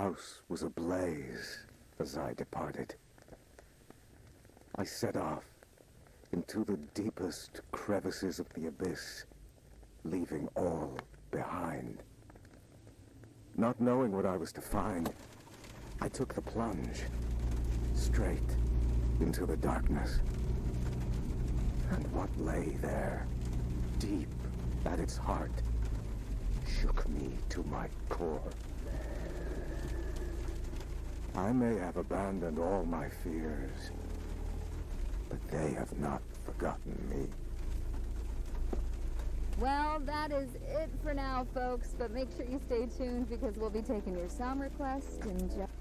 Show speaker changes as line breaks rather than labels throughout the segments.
house was ablaze as I departed. I set off into the deepest crevices of the abyss, leaving all behind. Not knowing what I was to find, I took the plunge, straight into the darkness. And what lay there, deep at its heart, shook me to my core. I may have abandoned all my fears, but they have not forgotten me.
Well, that is it for now, folks, but make sure you stay tuned because we'll be taking your song requests in just...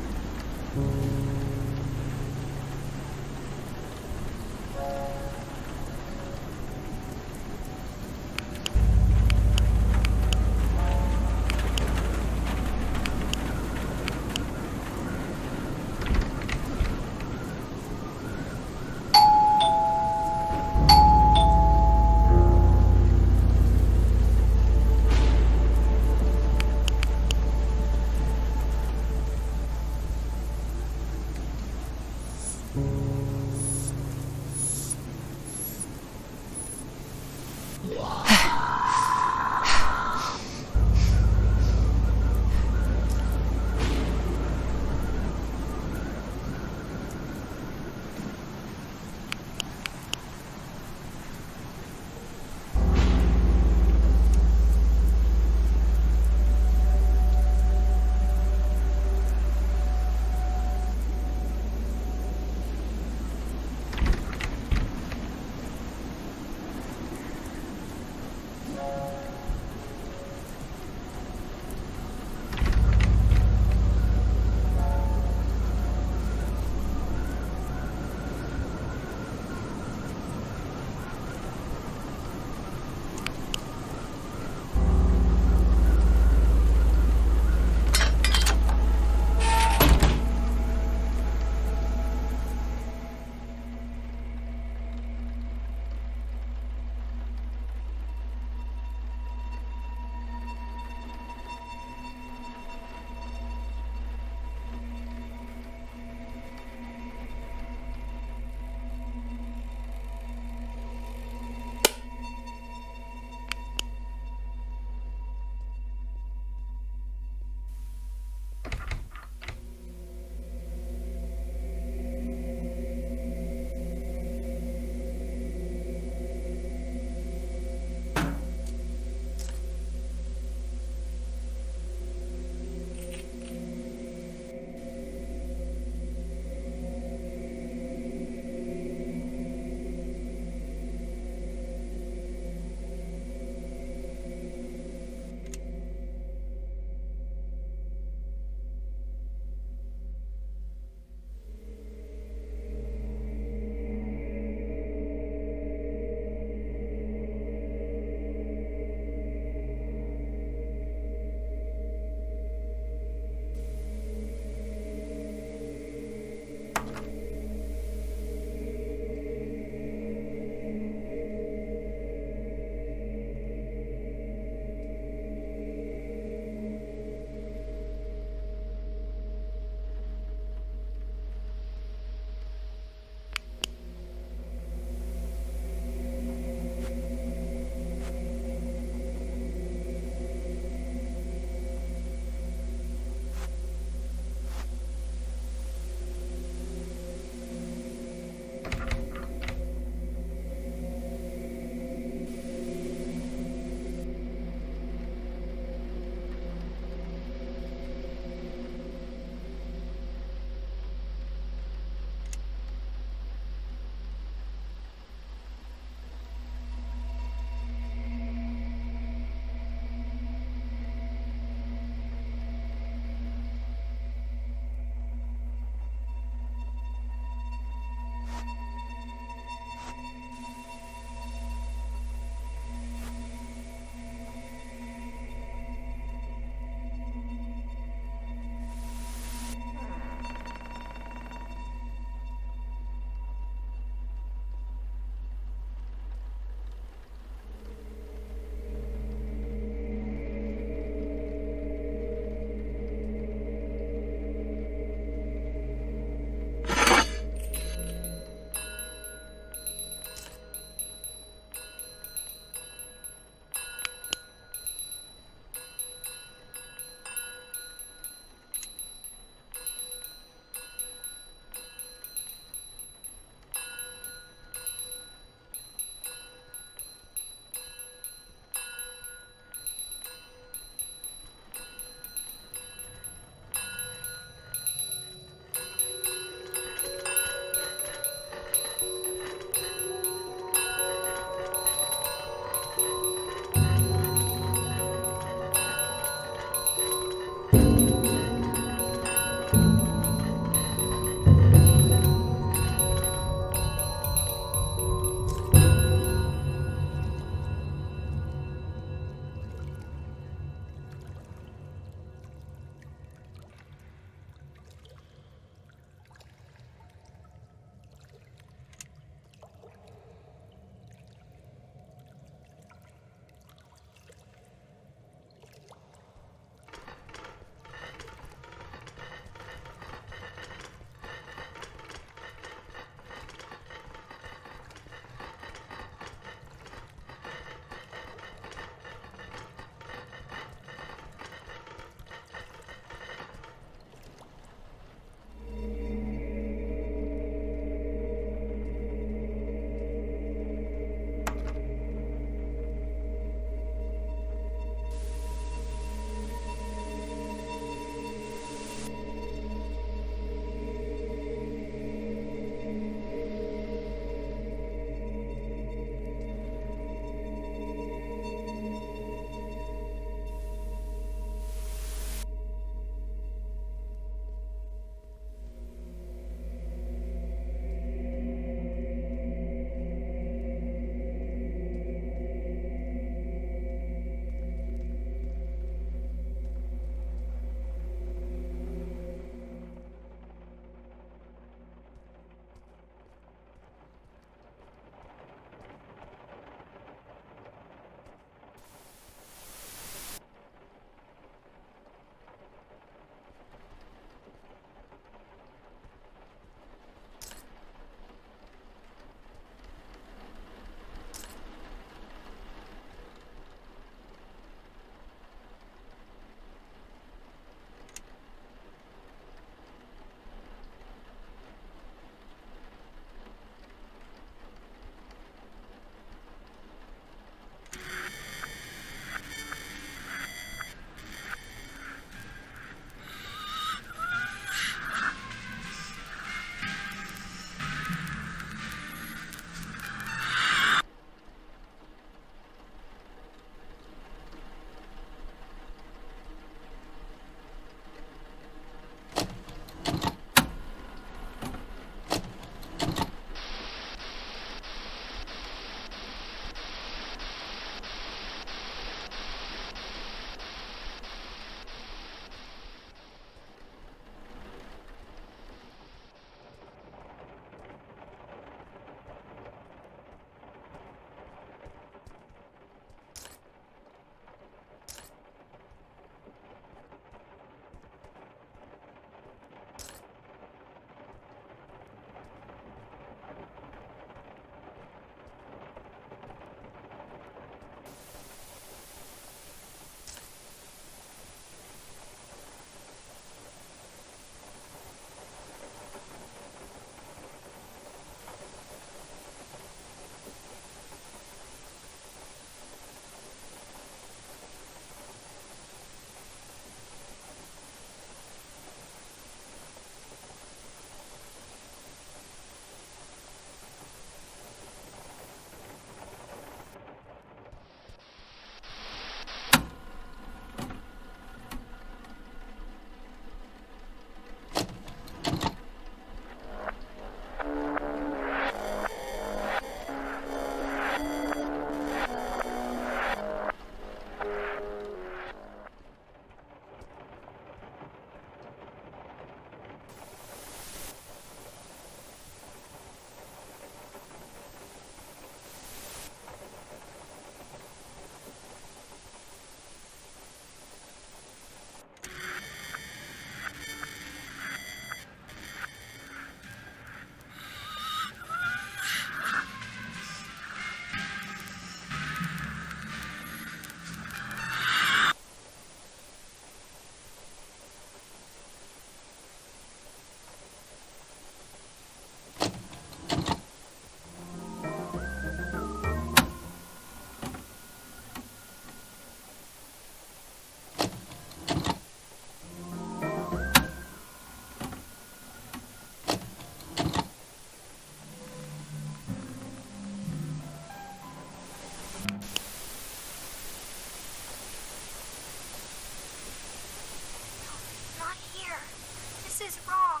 is wrong.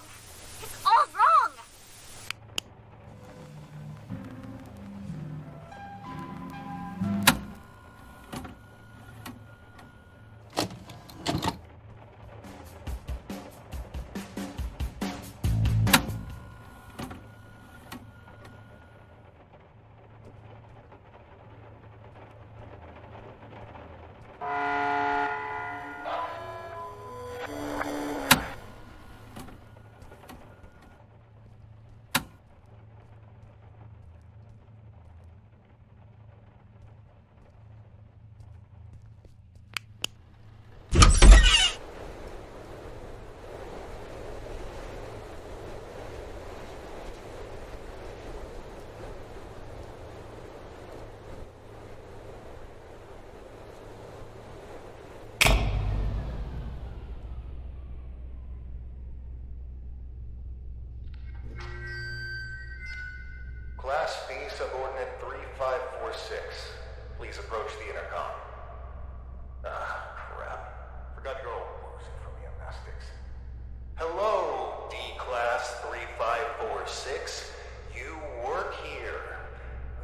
It's all wrong.
Class B, subordinate 3546. Please approach the intercom. Ah, crap. Forgot your old blues from gymnastics. Hello, D-Class 3546. You work here.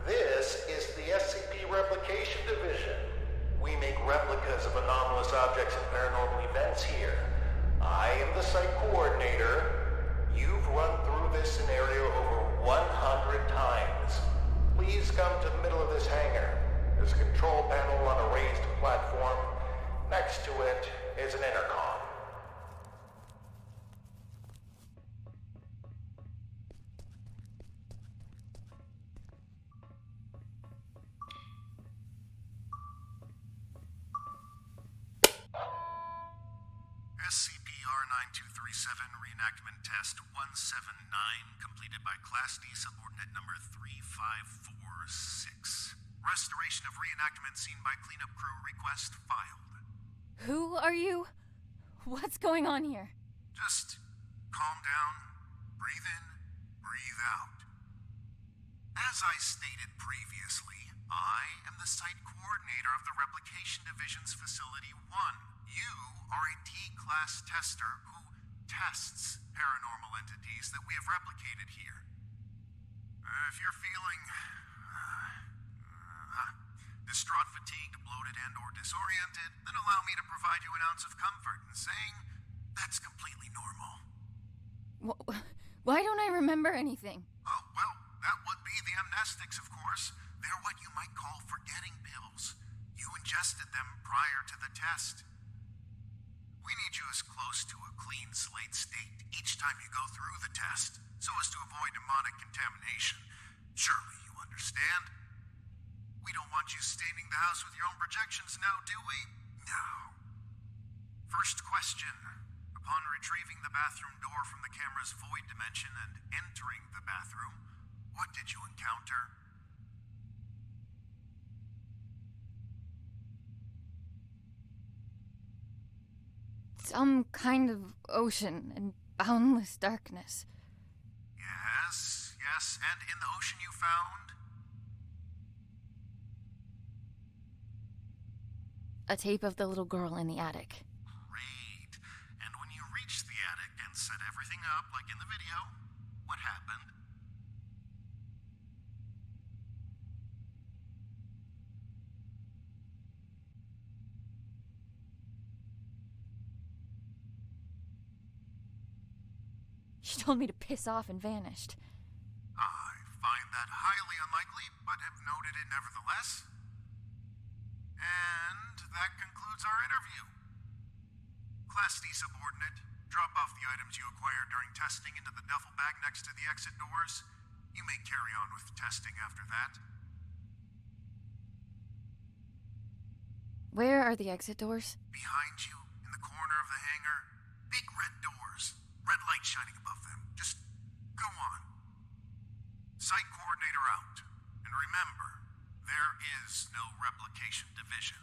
This is the SCP Replication Division. We make replicas of anomalous objects and paranormal events here. I am the site coordinator. You've run through this scenario over 100 times. Please come to the middle of this hangar. There's a control panel on a raised platform. Next to it is an intercom.
SCP-R9237 Reenactment Test 179 completed by Class D Subordinate number 3546. Restoration of reenactment scene by cleanup crew request filed.
Who are you? What's going on here?
Just calm down, breathe in, breathe out. As I stated previously, I am the site coordinator of the Replication Division's Facility 1. You are a D-Class tester who tests paranormal entities that we have replicated here. If you're feeling distraught, fatigued, bloated, and or disoriented, then allow me to provide you an ounce of comfort in saying that's completely normal.
Why don't I remember anything?
Oh, well, that would be the amnestics, of course. They're what you might call forgetting pills. You ingested them prior to the test. We need you as close to a clean slate state each time you go through the test, so as to avoid demonic contamination. Surely you understand? We don't want you staining the house with your own projections now, do we? No. First question. Upon retrieving the bathroom door from the camera's void dimension and entering the bathroom, what did you encounter?
Some kind of ocean and boundless darkness.
Yes, yes, and in the ocean you found?
A tape of the little girl in the attic.
Great. And when you reached the attic and set everything up like in the video, what happened?
She told me to piss off and vanished.
I find that highly unlikely, but have noted it nevertheless. And that concludes our interview. Class D subordinate, drop off the items you acquired during testing into the duffel bag next to the exit doors. You may carry on with testing after that.
Where are the exit doors?
Behind you, in the corner of the hangar, big red doors. Red light shining above them. Just go on. Site coordinator out. And remember, there is no replication division.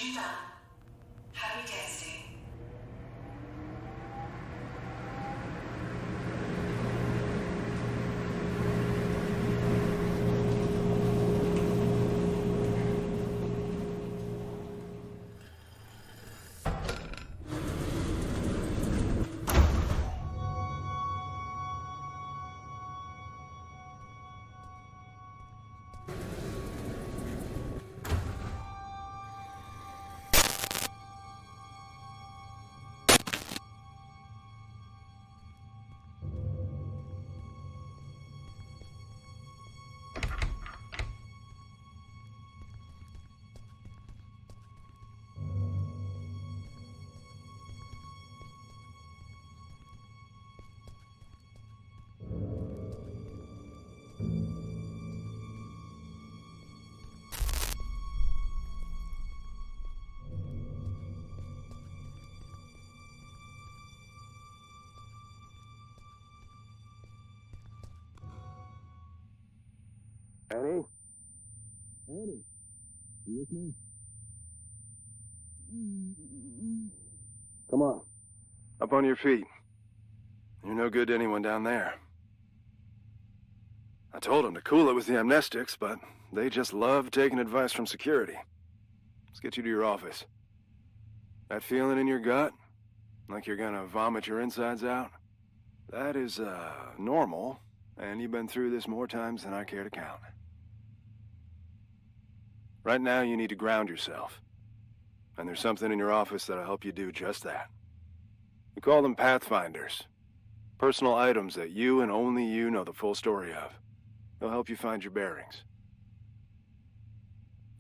Preparation done. Happy testing.
Annie? Annie? You with me? Come on.
Up on your feet. You're no good to anyone down there. I told them to cool it with the amnestics, but they just love taking advice from security. Let's get you to your office. That feeling in your gut? Like you're gonna vomit your insides out? That is, normal, and you've been through this more times than I care to count. Right now, you need to ground yourself. And there's something in your office that'll help you do just that. We call them pathfinders. Personal items that you and only you know the full story of. They'll help you find your bearings.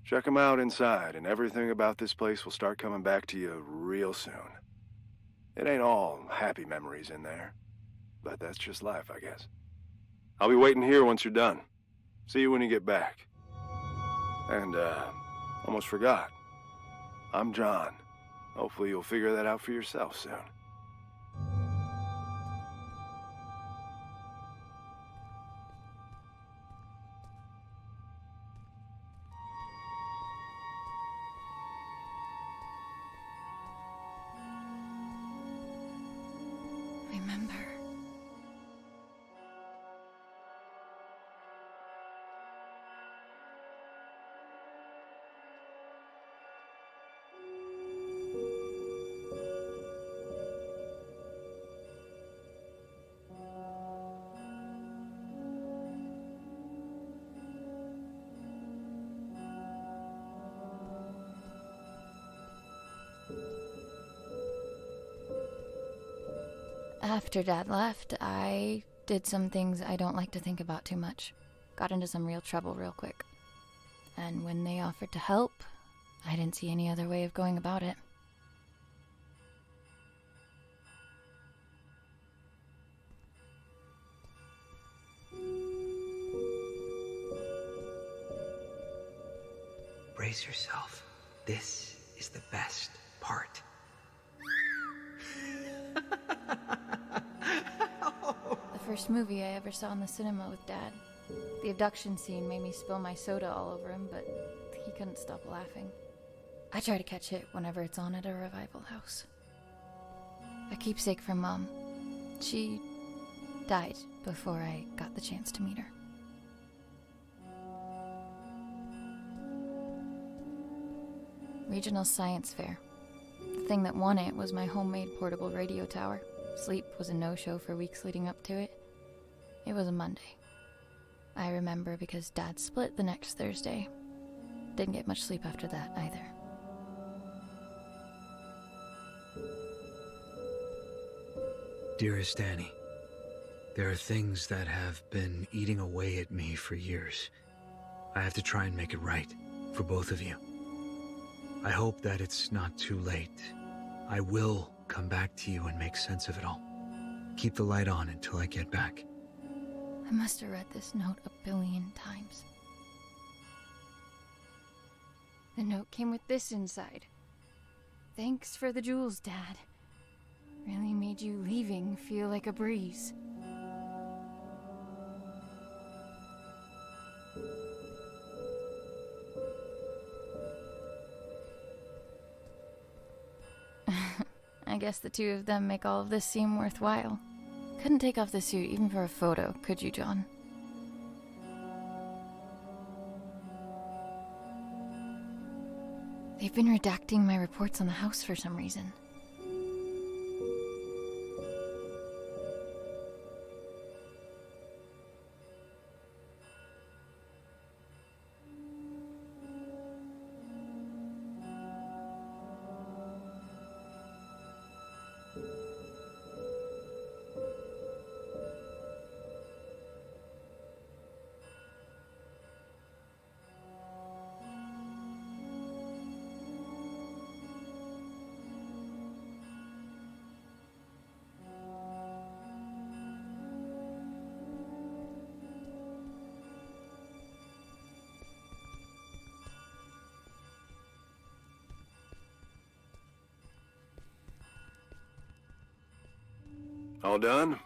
Check them out inside, and everything about this place will start coming back to you real soon. It ain't all happy memories in there, but that's just life, I guess. I'll be waiting here once you're done. See you when you get back. And, almost forgot. I'm John. Hopefully you'll figure that out for yourself soon.
Remember. After Dad left, I did some things I don't like to think about too much. Got into some real trouble real quick. And when they offered to help, I didn't see any other way of going about it.
Brace yourself. This is the best part.
The first movie I ever saw in the cinema with Dad. The abduction scene made me spill my soda all over him, but he couldn't stop laughing. I try to catch it whenever it's on at a revival house. A keepsake from Mom. She died before I got the chance to meet her. Regional Science Fair. The thing that won it was my homemade portable radio tower. Sleep was a no-show for weeks leading up to it. It was a Monday. I remember because Dad split the next Thursday. Didn't get much sleep after that either.
Dearest Annie, there are things that have been eating away at me for years. I have to try and make it right for both of you. I hope that it's not too late. I will come back to you and make sense of it all. Keep the light on until I get back.
I must have read this note a billion times. The note came with this inside. Thanks for the jewels, Dad. Really made you leaving feel like a breeze. guess the two of them make all of this seem worthwhile. Couldn't take off the suit even for a photo, could you, John? They've been redacting my reports on the house for some reason.
All done?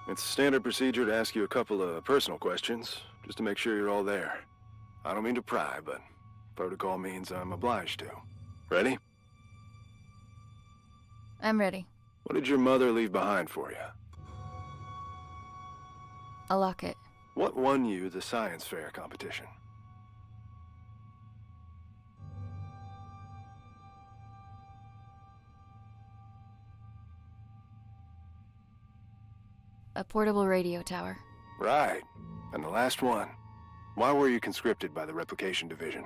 It's standard procedure to ask you a couple of personal questions, just to make sure you're all there. I don't mean to pry, but protocol means I'm obliged to. Ready?
I'm ready.
What did your mother leave behind for you?
A locket.
What won you the science fair competition?
A portable radio tower.
Right. And the last one. Why were you conscripted by the replication division?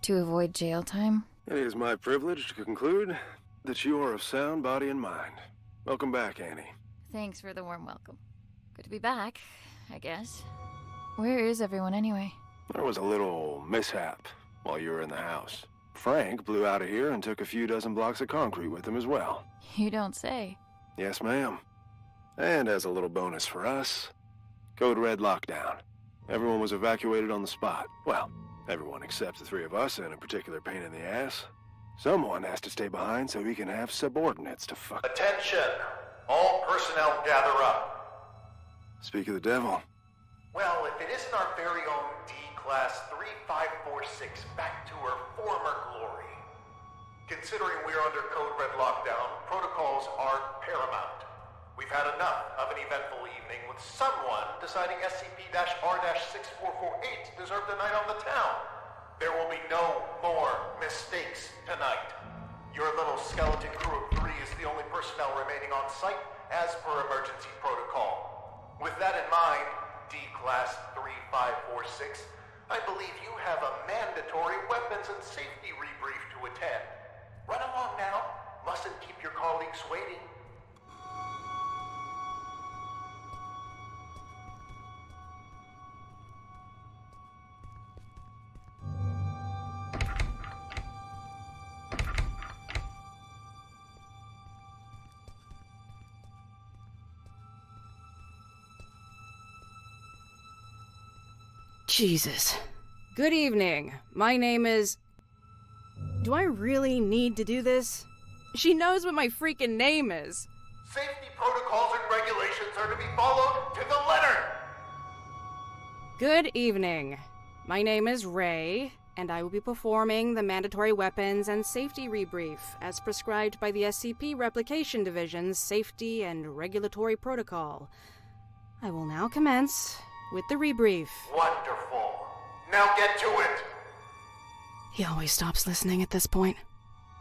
To avoid jail time?
It is my privilege to conclude that you are of sound body and mind. Welcome back, Annie.
Thanks for the warm welcome. Good to be back, I guess. Where is everyone anyway?
There was a little mishap while you were in the house. Frank blew out of here and took a few dozen blocks of concrete with him as well.
You don't say.
Yes, ma'am. And as a little bonus for us, Code Red lockdown. Everyone was evacuated on the spot. Well, everyone except the three of us and a particular pain in the ass. Someone has to stay behind so he can have subordinates to fuck.
Attention! All personnel gather up.
Speak of the devil.
Well, if it isn't our very own D-Class 3546 back to her former glory. Considering we're under Code Red lockdown, protocols are paramount. We've had enough of an eventful evening with someone deciding SCP-R-6448 deserved a night on the town. There will be no more mistakes tonight. Your little skeleton crew of 3 is the only personnel remaining on site as per emergency protocol. With that in mind, D-Class 3546, I believe you have a mandatory weapons and safety rebrief to attend. Run along now. Mustn't keep your colleagues waiting.
Jesus. Good evening. My name is... Do I really need to do this? She knows what my freaking name is.
Safety protocols and regulations are to be followed to the letter.
Good evening. My name is Ray, and I will be performing the mandatory weapons and safety rebrief as prescribed by the SCP Replication Division's Safety and Regulatory Protocol. I will now commence with the rebrief.
Wonderful. Now get to it.
He always stops listening at this point.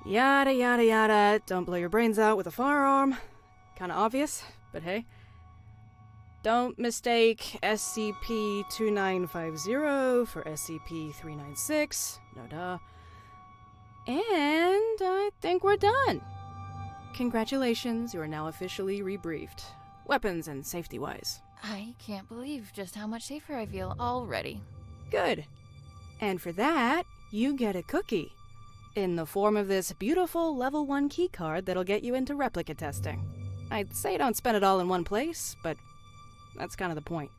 Yada yada yada, don't blow your brains out with a firearm. Kinda obvious, but hey. Don't mistake SCP-2950 for SCP-396, no duh. And I think we're done. Congratulations, you are now officially rebriefed. Weapons and safety-wise.
I can't believe just how much safer I feel already.
Good. And for that, you get a cookie. In the form of this beautiful level 1 keycard that'll get you into replica testing. I'd say don't spend it all in one place, but that's kind of the point.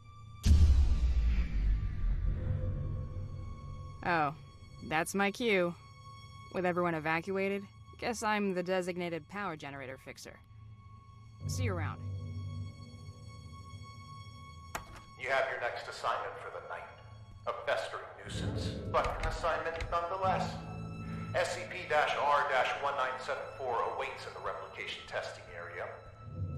Oh, that's my cue. With everyone evacuated, guess I'm the designated power generator fixer. See you around.
You have your next assignment for the night. A festering nuisance, but an assignment nonetheless. SCP-R-1974 awaits in the replication testing area.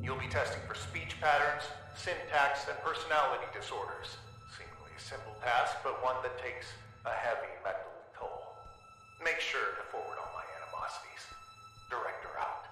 You'll be testing for speech patterns, syntax, and personality disorders. Seemingly a simple task, but one that takes a heavy mental toll. Make sure to forward all my animosities. Director out.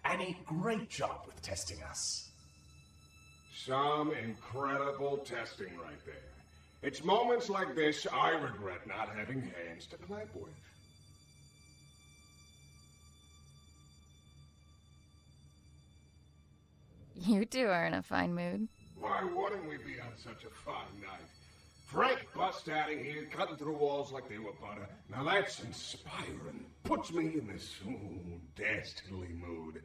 Annie, great job with testing us.
Some incredible testing right there. It's moments like this I regret not having hands to clap with.
You two are in a fine mood.
Why wouldn't we be on such a fine night? Frank bust out of here, cutting through walls like they were butter. Now that's inspiring. Puts me in this dastardly mood.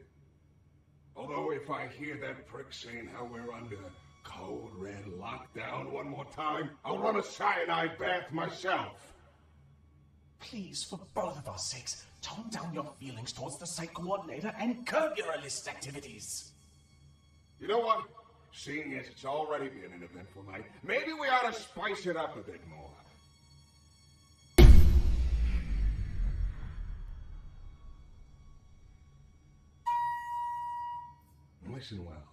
Although if I hear that prick saying how we're under code red lockdown one more time, I'll run a cyanide bath myself.
Please, for both of our sakes, tone down your feelings towards the site coordinator and curb your illicit activities.
You know what? Seeing as it's already been an eventful night, maybe we ought to spice it up a bit more. Listen well.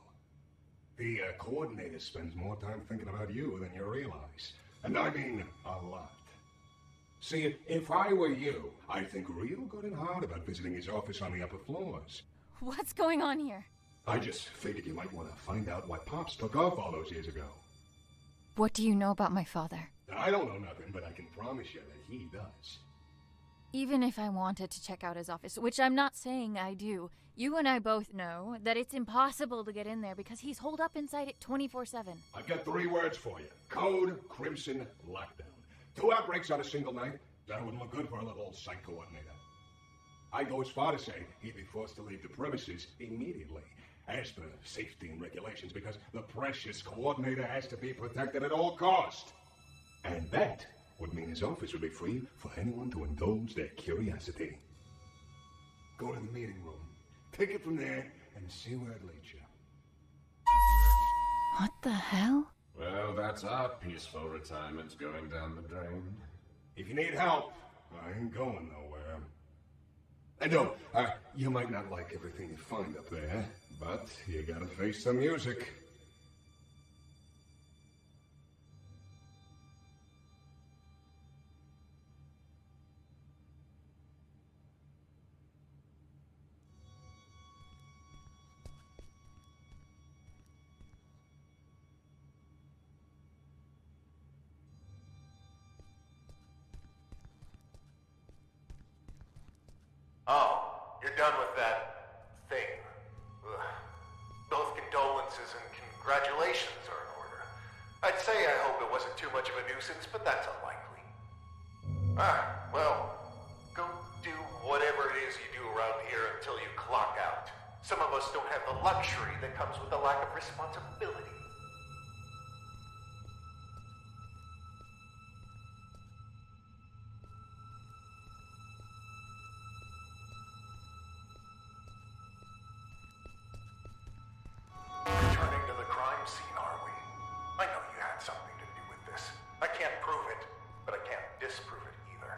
The coordinator spends more time thinking about you than you realize. And I mean a lot. See, if I were you, I'd think real good and hard about visiting his office on the upper floors.
What's going on here?
I just figured you might want to find out why Pops took off all those years ago.
What do you know about my father?
I don't know nothing, but I can promise you that he does.
Even if I wanted to check out his office, which I'm not saying I do, you and I both know that it's impossible to get in there because he's holed up inside it 24/7.
I've got 3 words for you. Code, Crimson, Lockdown. 2 outbreaks on a single night? That wouldn't look good for a little site coordinator. I'd go as far to say he'd be forced to leave the premises immediately, as per safety and regulations, because the precious coordinator has to be protected at all costs. And that would mean his office would be free for anyone to indulge their curiosity. Go to the meeting room, take it from there, and see where it leads you.
What the hell?
Well, that's our peaceful retirement going down the drain.
If you need help, I ain't going nowhere. And no, you might not like everything you find up there, but you gotta face the music.
Oh, you're done with that thing. Ugh. Both condolences and congratulations are in order. I'd say I hope it wasn't too much of a nuisance, but that's unlikely. Well, go do whatever it is you do around here until you clock out. Some of us don't have the luxury that comes with a lack of responsibility. Returning to the crime scene, are we? I know you had something to do with this. I can't prove it, but I can't disprove it either.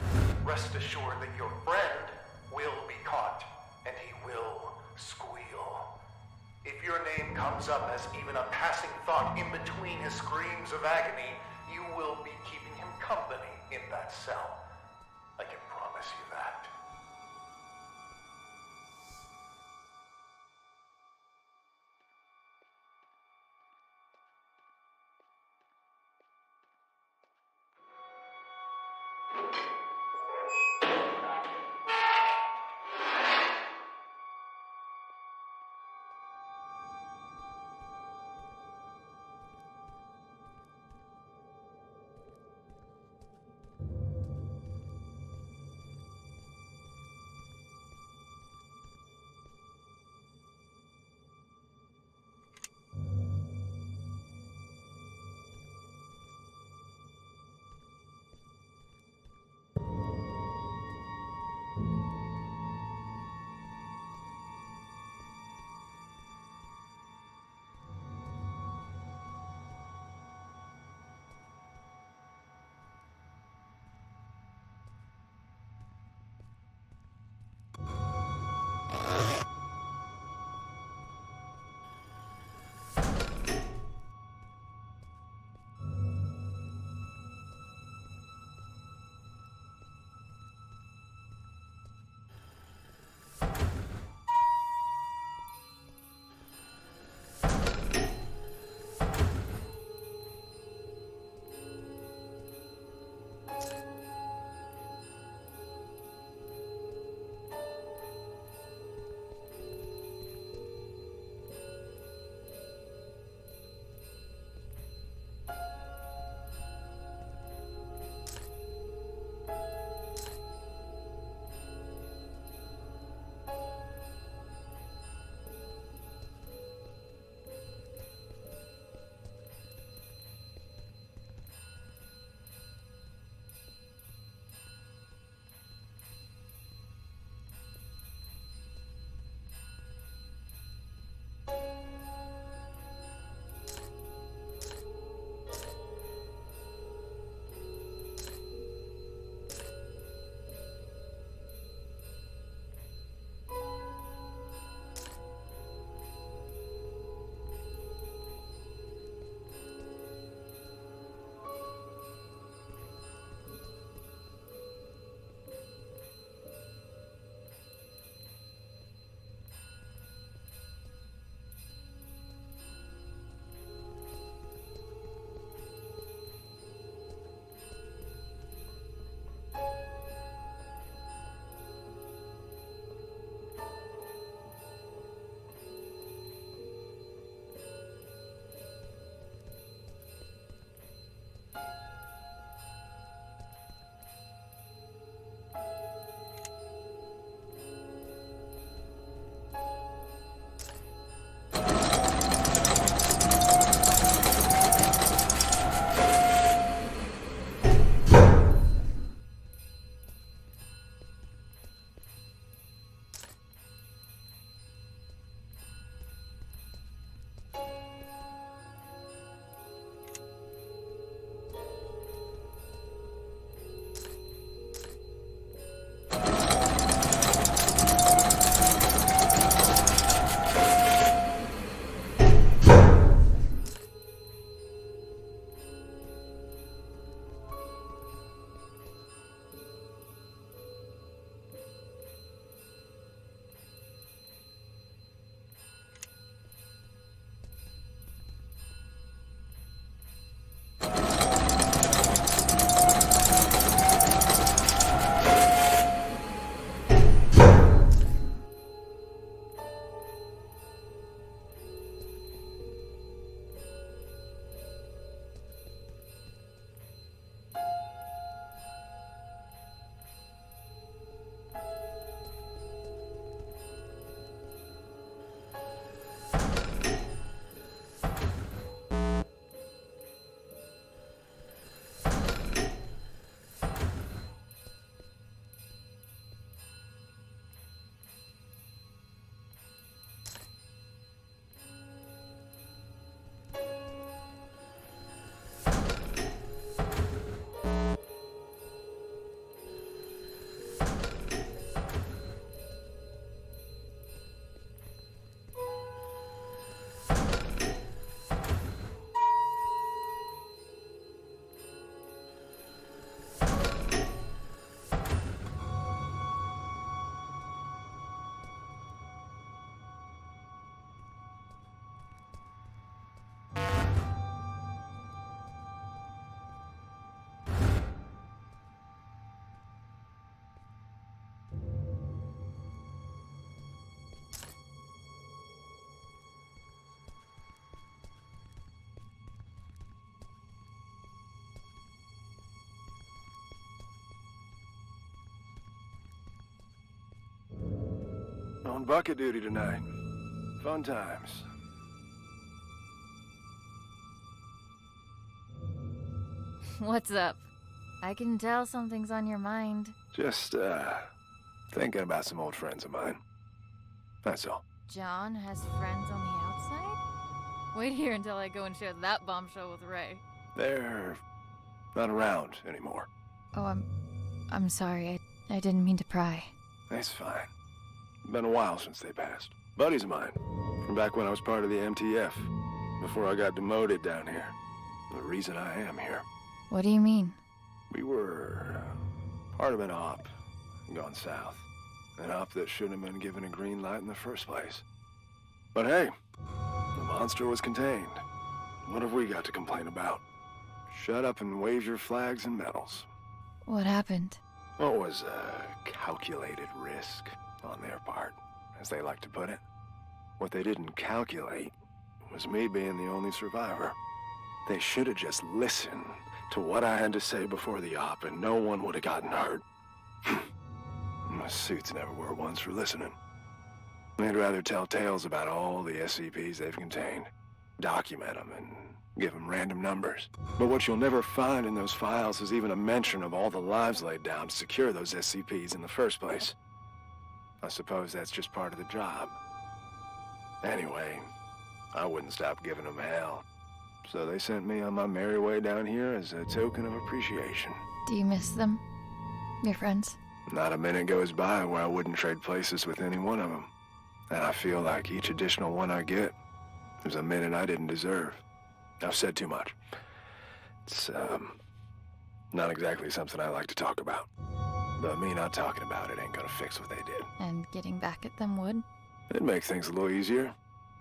Rest assured that your friend will be caught, and he will squeal. If your name comes up as even a passing thought in between his screams of agony, you will be keeping him company in that cell. I can promise you that.
On bucket duty tonight. Fun times.
What's up? I can tell something's on your mind.
Just, thinking about some old friends of mine. That's all.
John has friends on the outside? Wait here until I go and share that bombshell with Ray.
They're not around anymore.
Oh, I'm sorry. I didn't mean to pry.
That's fine. Been a while since they passed. Buddies of mine, from back when I was part of the MTF, before I got demoted down here. The reason I am here.
What do you mean?
We were part of an op gone south. An op that shouldn't have been given a green light in the first place. But hey, the monster was contained. What have we got to complain about? Shut up and wave your flags and medals.
What happened?
What was a calculated risk on their part, as they like to put it. What they didn't calculate was me being the only survivor. They should have just listened to what I had to say before the op, and no one would have gotten hurt. My suits never were ones for listening. They'd rather tell tales about all the SCPs they've contained, document them, and give them random numbers. But what you'll never find in those files is even a mention of all the lives laid down to secure those SCPs in the first place. I suppose that's just part of the job. Anyway, I wouldn't stop giving them hell. So they sent me on my merry way down here as a token of appreciation.
Do you miss them? Your friends?
Not a minute goes by where I wouldn't trade places with any one of them. And I feel like each additional one I get is a minute I didn't deserve. I've said too much. It's, not exactly something I like to talk about. But me not talking about it ain't gonna fix what they did.
And getting back at them would?
It'd make things a little easier,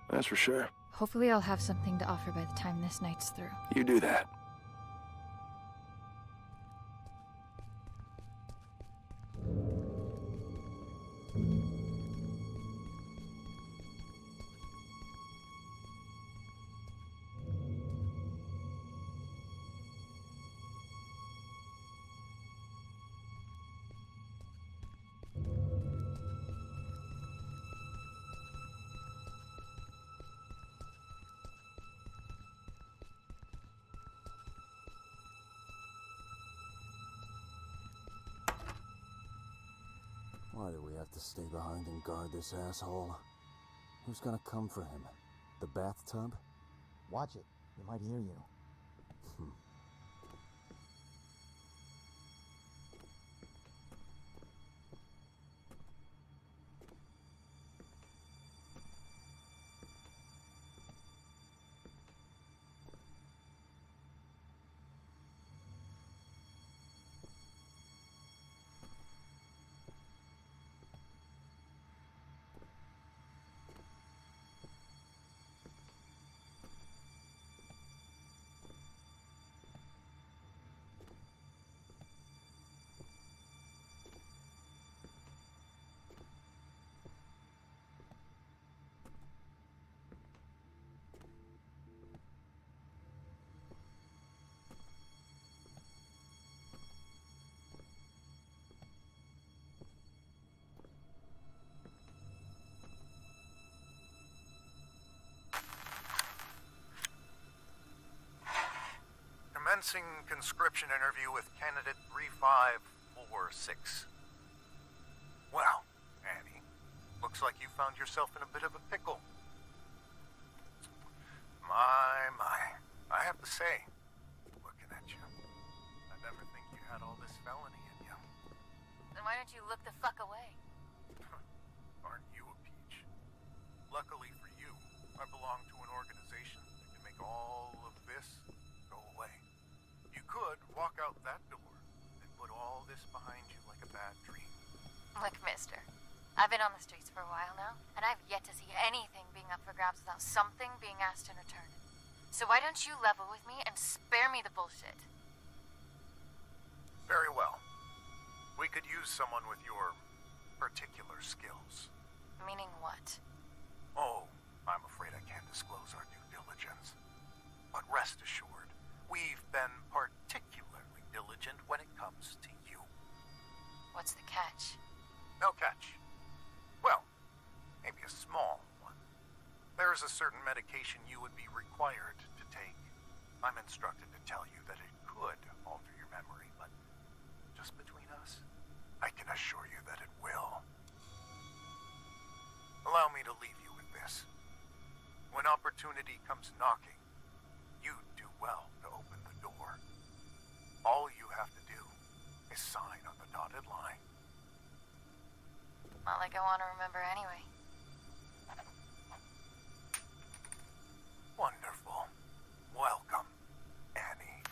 that's for sure.
Hopefully I'll have something to offer by the time this night's through.
You do that.
Why do we have to stay behind and guard this asshole? Who's gonna come for him? The bathtub?
Watch it. He might hear you.
Commencing conscription interview with candidate 3546. Well, Annie, looks like you found yourself in a bit of a pickle. My. I have to say, looking at you, I never think you had all this felony in you.
Then why don't you look the fuck away?
Aren't you a peach? Luckily for you, I belong to an organization that can make all of this go away. You could walk out that door and put all this behind you like a bad dream.
Look, mister. I've been on the streets for a while now, and I've yet to see anything being up for grabs without something being asked in return. So why don't you level with me and spare me the bullshit?
Very well. We could use someone with your particular skills.
Meaning what?
Oh, I'm afraid I can't disclose our due diligence. But rest assured, we've been particularly diligent when it comes to you.
What's the catch?
No catch. Well,
certain medication you would be required to take. I'm instructed to tell you that it could alter your memory, but just between us, I can assure you that it will. Allow me to leave you with this. When opportunity comes knocking, you do well to open the door. All you have to do is sign on the dotted line.
Not like I want to remember anyway.
Wonderful. Welcome, Annie.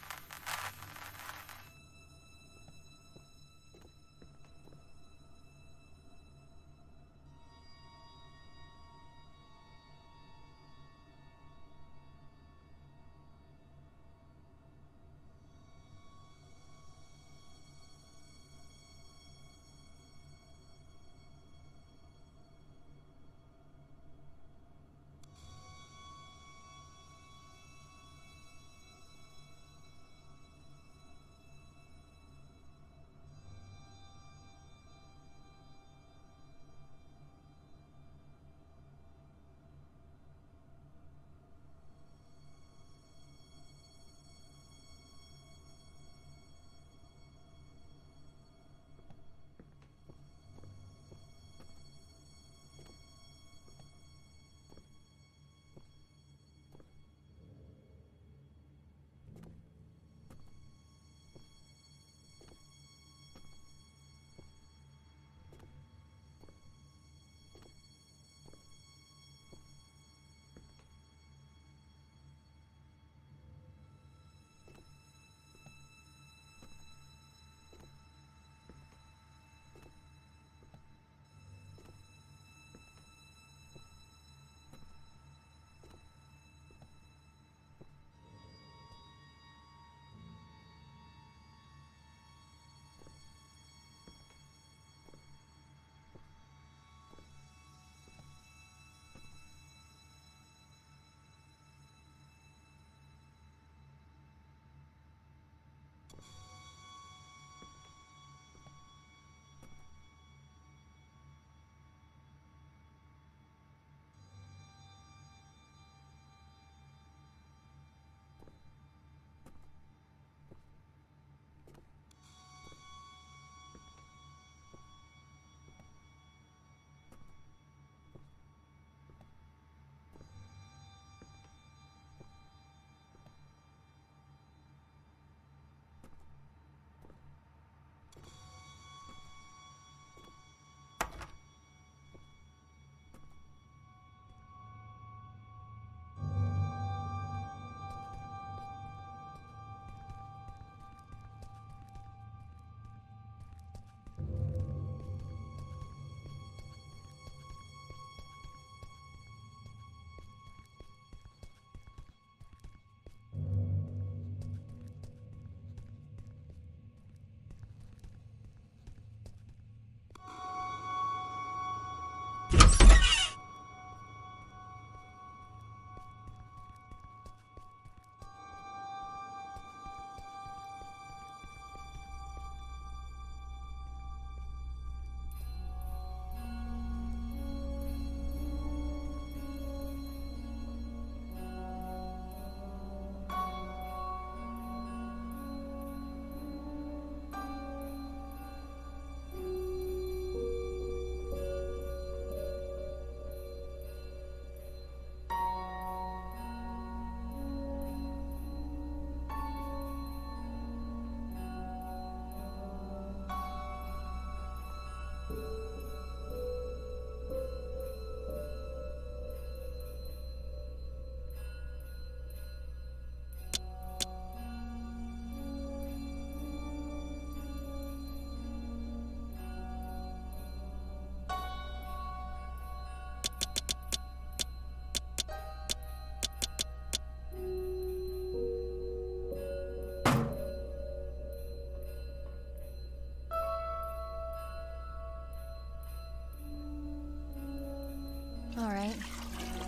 Alright.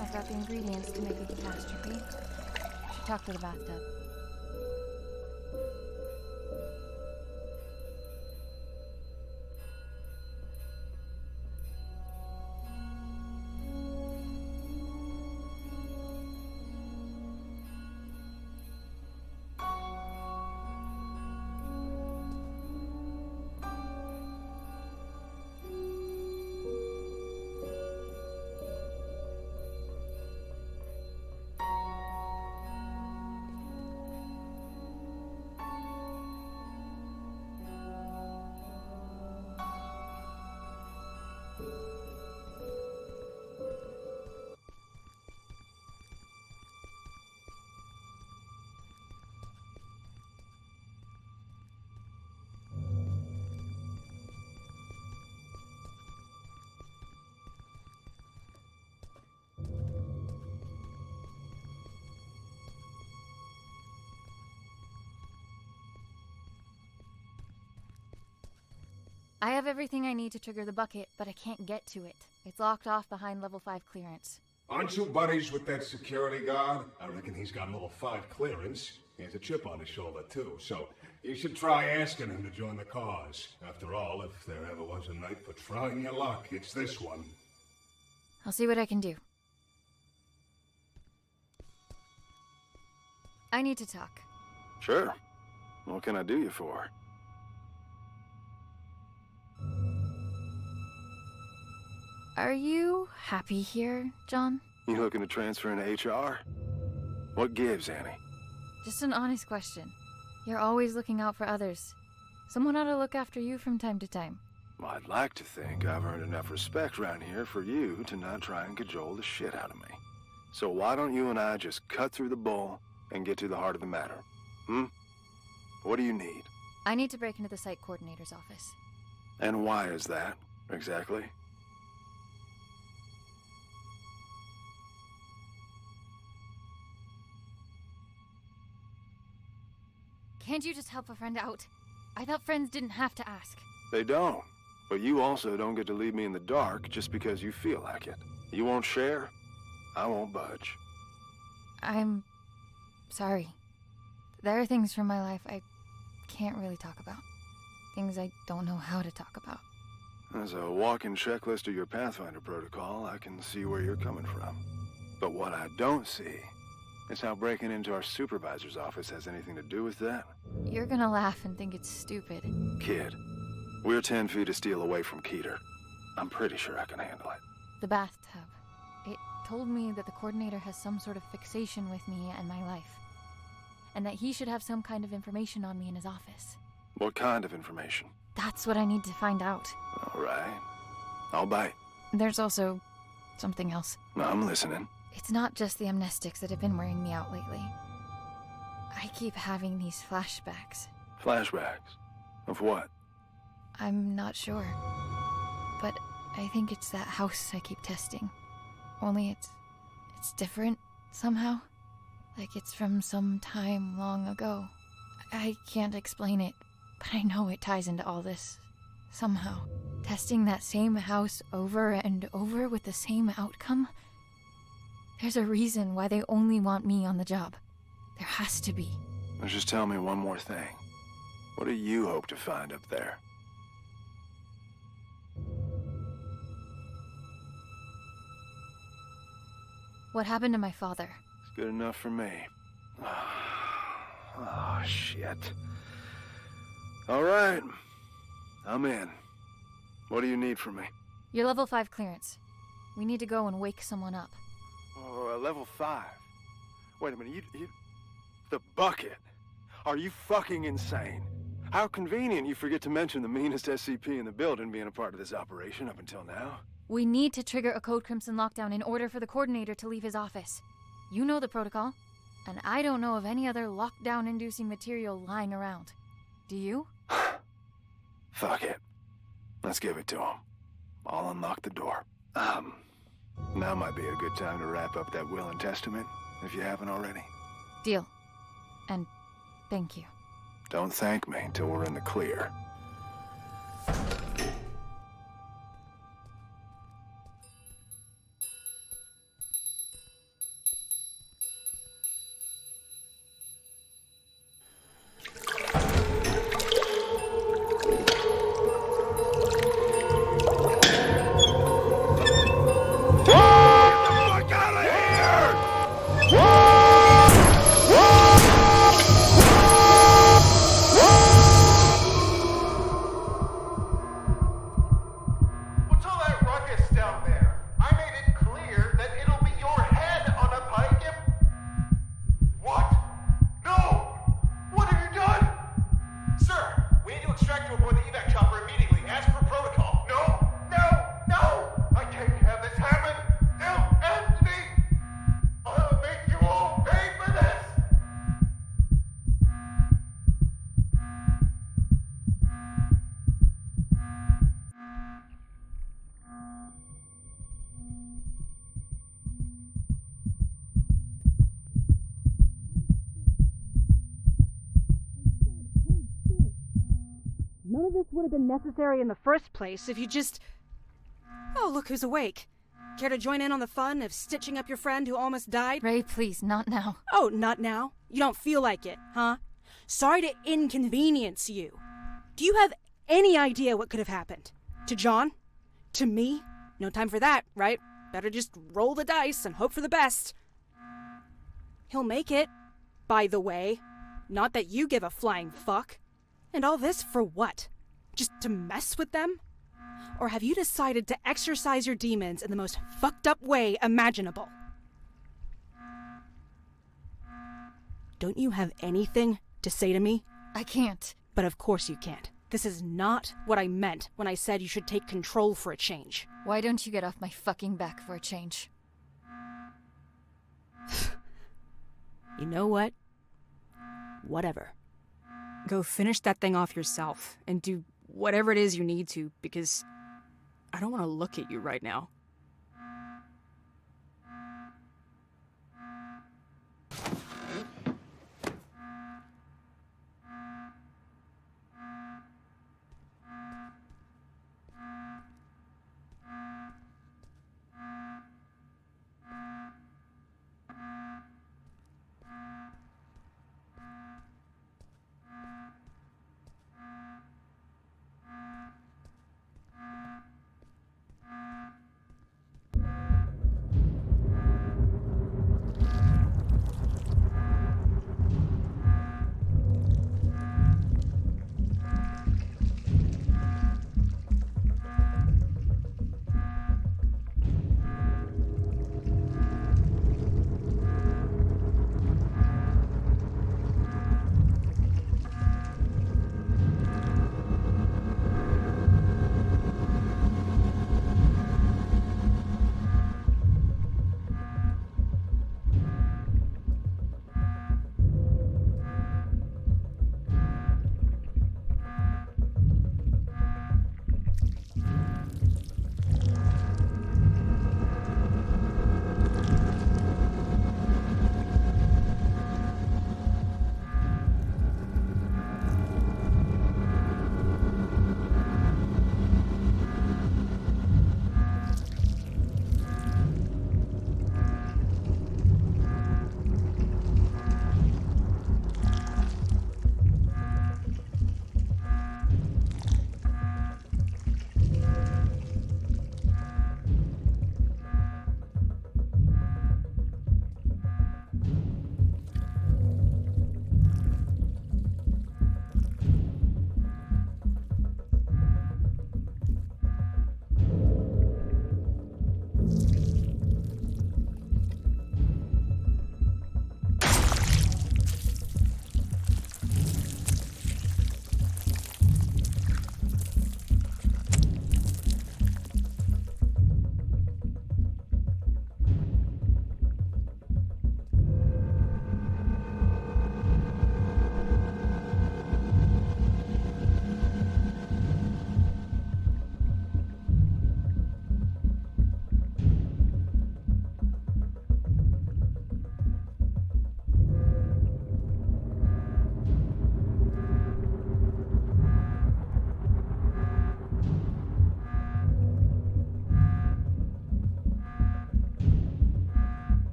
I've got the ingredients to make a catastrophe. Should talk to the bathtub. I have everything I need to trigger the bucket, but I can't get to it. It's locked off behind level 5 clearance.
Aren't you buddies with that security guard? I reckon he's got level 5 clearance. He has a chip on his shoulder, too, so you should try asking him to join the cause. After all, if there ever was a night for trying your luck, it's this one.
I'll see what I can do. I need to talk.
Sure. What can I do you for?
Are you happy here, John?
You looking to transfer into HR? What gives, Annie?
Just an honest question. You're always looking out for others. Someone ought to look after you from time to time.
Well, I'd like to think I've earned enough respect around here for you to not try and cajole the shit out of me. So why don't you and I just cut through the bull and get to the heart of the matter? What do you need?
I need to break into the site coordinator's office.
And why is that, exactly?
Can't you just help a friend out? I thought friends didn't have to ask.
They don't. But you also don't get to leave me in the dark just because you feel like it. You won't share, I won't budge.
I'm sorry. There are things from my life I can't really talk about. Things I don't know how to talk about.
As a walking checklist of your Pathfinder protocol, I can see where you're coming from. But what I don't see is how breaking into our supervisor's office has anything to do with that.
You're gonna laugh and think it's stupid.
Kid, we're 10 feet of steel away from Keter. I'm pretty sure I can handle it.
The bathtub. It told me that the coordinator has some sort of fixation with me and my life. And that he should have some kind of information on me in his office.
What kind of information?
That's what I need to find out.
All right. I'll bite.
There's also something else.
I'm listening.
It's not just the amnestics that have been wearing me out lately. I keep having these flashbacks.
Flashbacks? Of what?
I'm not sure. But I think it's that house I keep testing. Only it's different somehow. Like it's from some time long ago. I can't explain it, but I know it ties into all this. Somehow. Testing that same house over and over with the same outcome? There's a reason why they only want me on the job. There has to be.
Now just tell me one more thing. What do you hope to find up there?
What happened to my father?
It's good enough for me. Oh, shit. All right. I'm in. What do you need from me?
Your level 5 clearance. We need to go and wake someone up.
Oh, level 5. Wait a minute, you... The bucket? Are you fucking insane? How convenient you forget to mention the meanest SCP in the building being a part of this operation up until now.
We need to trigger a Code Crimson lockdown in order for the coordinator to leave his office. You know the protocol, and I don't know of any other lockdown-inducing material lying around. Do you?
Fuck it. Let's give it to him. I'll unlock the door. Now might be a good time to wrap up that will and testament, if you haven't already.
Deal. And thank you.
Don't thank me until we're in the clear.
None of this would have been necessary in the first place if you just... Oh, look who's awake. Care to join in on the fun of stitching up your friend who almost died?
Ray, please, not now.
Oh, not now? You don't feel like it, huh? Sorry to inconvenience you. Do you have any idea what could have happened? To John? To me? No time for that, right? Better just roll the dice and hope for the best. He'll make it, by the way. Not that you give a flying fuck. And all this for what? Just to mess with them? Or have you decided to exercise your demons in the most fucked up way imaginable? Don't you have anything to say to me?
I can't.
But of course you can't. This is not what I meant when I said you should take control for a change.
Why don't you get off my fucking back for a change?
You know what? Whatever. Go finish that thing off yourself and do whatever it is you need to, because I don't want to look at you right now.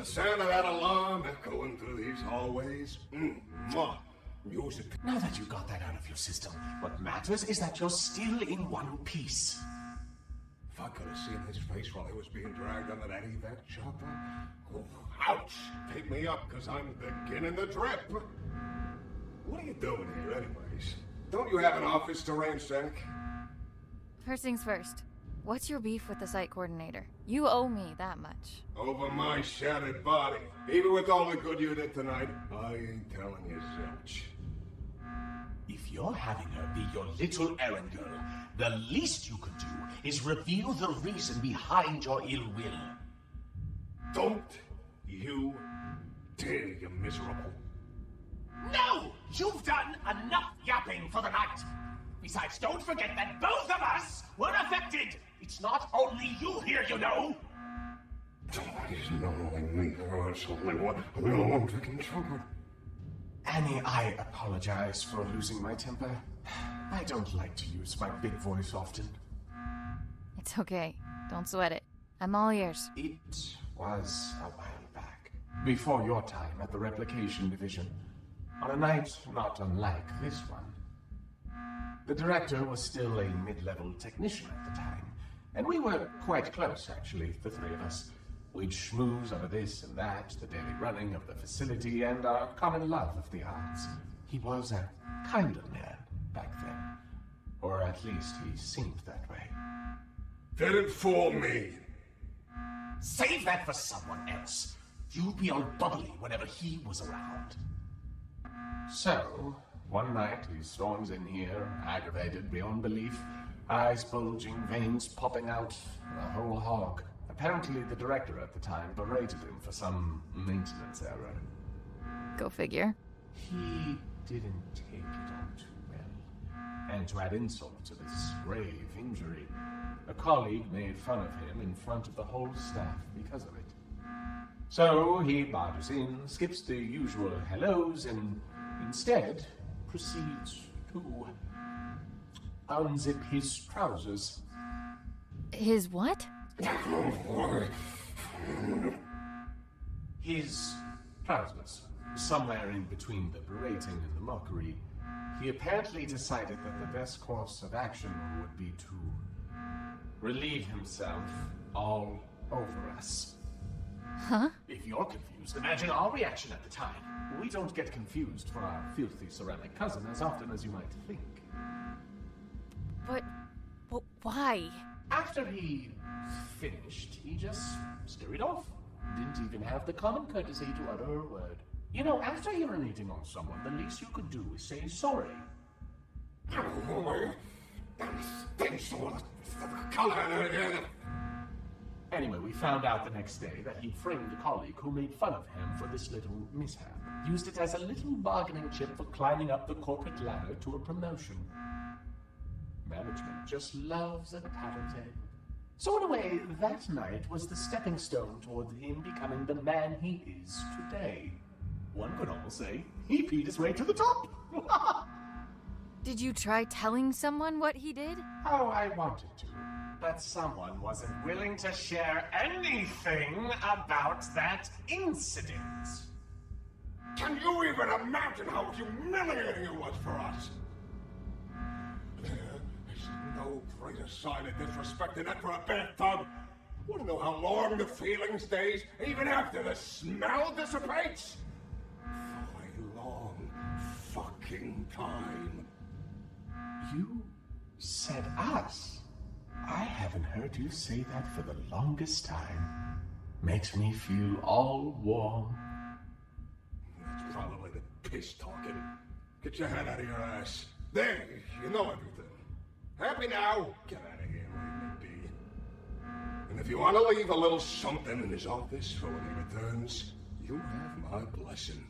The sound of that alarm echoing through these hallways. Mwah. Music.
Now that you got that out of your system, what matters is that you're still in one piece.
If I could have seen his face while he was being dragged under that evac chopper. Oh, ouch! Pick me up, because I'm beginning the trip. What are you doing here, anyways? Don't you have an office to ransack?
First things first. What's your beef with the site coordinator? You owe me that much.
Over my shattered body. Even with all the good you did tonight, I ain't telling you zilch.
If you're having her be your little errand girl, the least you could do is reveal the reason behind your ill will.
Don't you dare, you miserable.
No! You've done enough yapping for the night! Besides, don't forget that both of us were affected! It's not only you here, you know!
It's not only me, it's only one. I'm the one taking trouble.
Annie, I apologize for losing my temper. I don't like to use my big voice often.
It's okay. Don't sweat it. I'm all ears.
It was a while back, before your time at the replication division, on a night not unlike this one. The director was still a mid-level technician at the time, and we were quite close, actually, the three of us. We'd schmooze over this and that, the daily running of the facility, and our common love of the arts. He was a kind of man back then, or at least he seemed that way.
Didn't fool me.
Save that for someone else. You'd be all bubbly whenever he was around. So, one night he storms in here, aggravated beyond belief, eyes bulging, veins popping out, a whole hog. Apparently the director at the time berated him for some maintenance error.
Go figure.
He didn't take it on too well. And to add insult to this grave injury, a colleague made fun of him in front of the whole staff because of it. So he barges in, skips the usual hellos, and instead proceeds to unzip his trousers.
His what?
His trousers. Somewhere in between the berating and the mockery, he apparently decided that the best course of action would be to relieve himself all over us.
Huh?
If you're confused, imagine our reaction at the time. We don't get confused for our filthy ceramic cousin as often as you might think.
But why?
After he finished, he just scurried off. Didn't even have the common courtesy to utter a word. You know, after urinating on someone, the least you could do is say sorry. Anyway, we found out the next day that he'd framed a colleague who made fun of him for this little mishap. Used it as a little bargaining chip for climbing up the corporate ladder to a promotion. Management just loves a tattletale. So in a way, that night was the stepping stone toward him becoming the man he is today. One could almost say he peed his way to the top.
Did you try telling someone what he did?
Oh, I wanted to, but someone wasn't willing to share anything about that incident.
Can you even imagine how humiliating it was for us? There's no greater sign of disrespect than that for a bathtub. Want to know how long the feeling stays, even after the smell dissipates? For a long fucking time.
You said us? I haven't heard you say that for the longest time. Makes me feel all warm.
That's probably the piss talking. Get your head out of your ass. There, you know everything. Happy now? Get out of here, leave me be. And if you want to leave a little something in his office for when he returns, you have my blessing.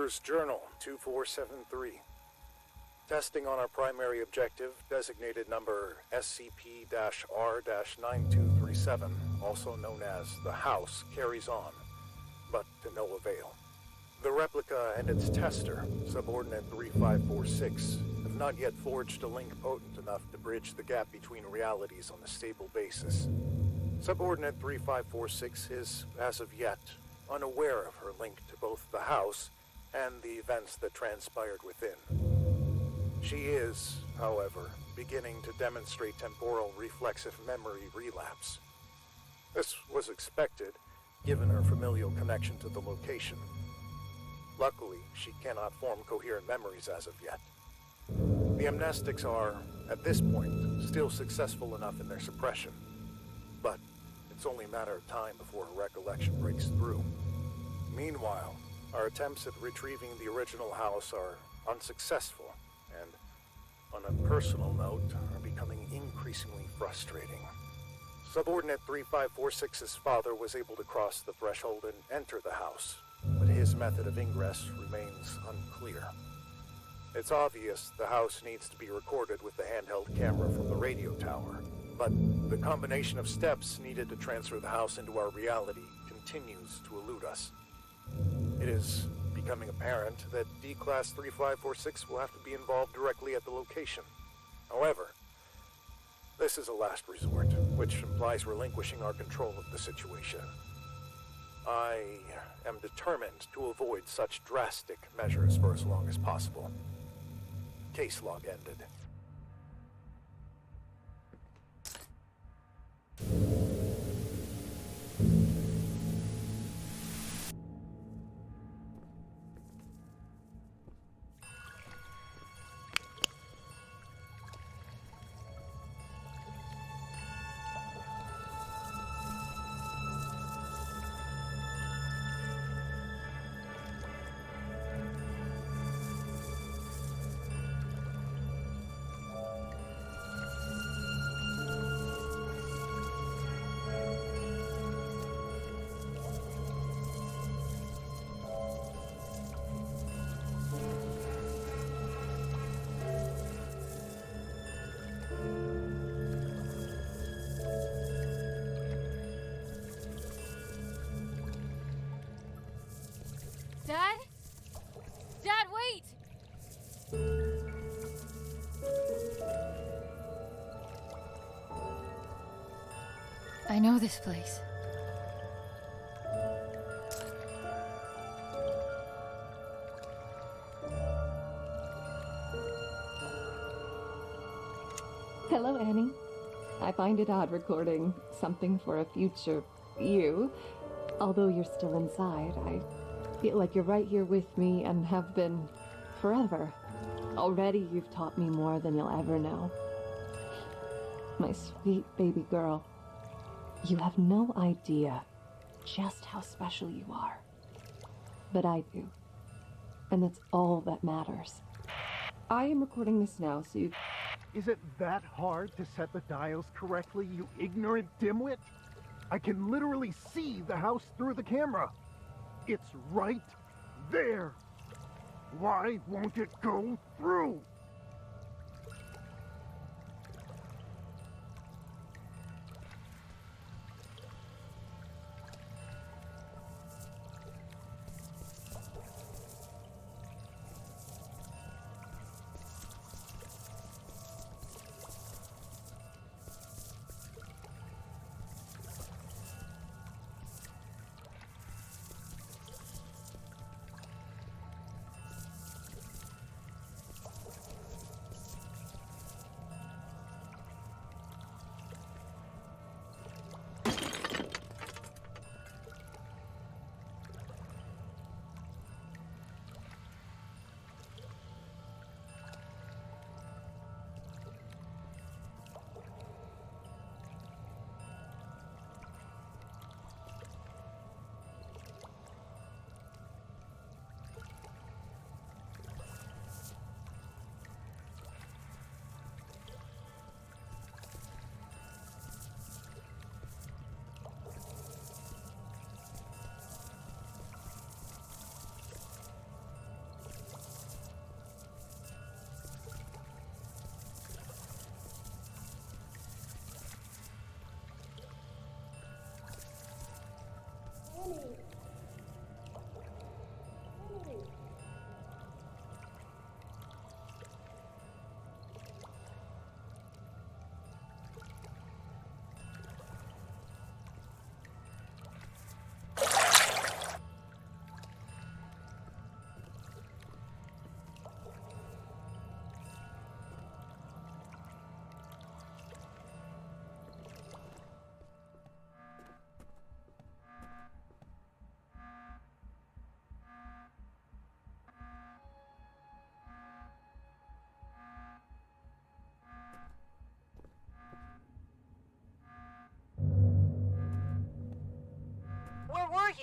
Reporter's Journal 2473. Testing on our primary objective, designated number SCP-R-9237, also known as the House, carries on, but to no avail. The replica and its tester, Subordinate 3546, have not yet forged a link potent enough to bridge the gap between realities on a stable basis. Subordinate 3546 is, as of yet, unaware of her link to both the House and the events that transpired within. She is, however, beginning to demonstrate temporal reflexive memory relapse. This was expected, given her familial connection to the location. Luckily, she cannot form coherent memories as of yet. The amnestics are, at this point, still successful enough in their suppression, but it's only a matter of time before her recollection breaks through. Meanwhile, our attempts at retrieving the original House are unsuccessful, and, on a personal note, are becoming increasingly frustrating. Subordinate 3546's father was able to cross the threshold and enter the House, but his method of ingress remains unclear. It's obvious the House needs to be recorded with the handheld camera from the radio tower, but the combination of steps needed to transfer the House into our reality continues to elude us. It is becoming apparent that D-Class 3546 will have to be involved directly at the location. However, this is a last resort, which implies relinquishing our control of the situation. I am determined to avoid such drastic measures for as long as possible. Case log ended.
Dad? Dad, wait! I know this place.
Hello, Annie. I find it odd recording something for a future you. Although you're still inside, I feel like you're right here with me and have been forever. Already you've taught me more than you'll ever know. My sweet baby girl, you have no idea just how special you are. But I do. And that's all that matters. I am recording this now, so you...
Is it that hard to set the dials correctly, you ignorant dimwit? I can literally see the house through the camera. It's right there. Why won't it go through?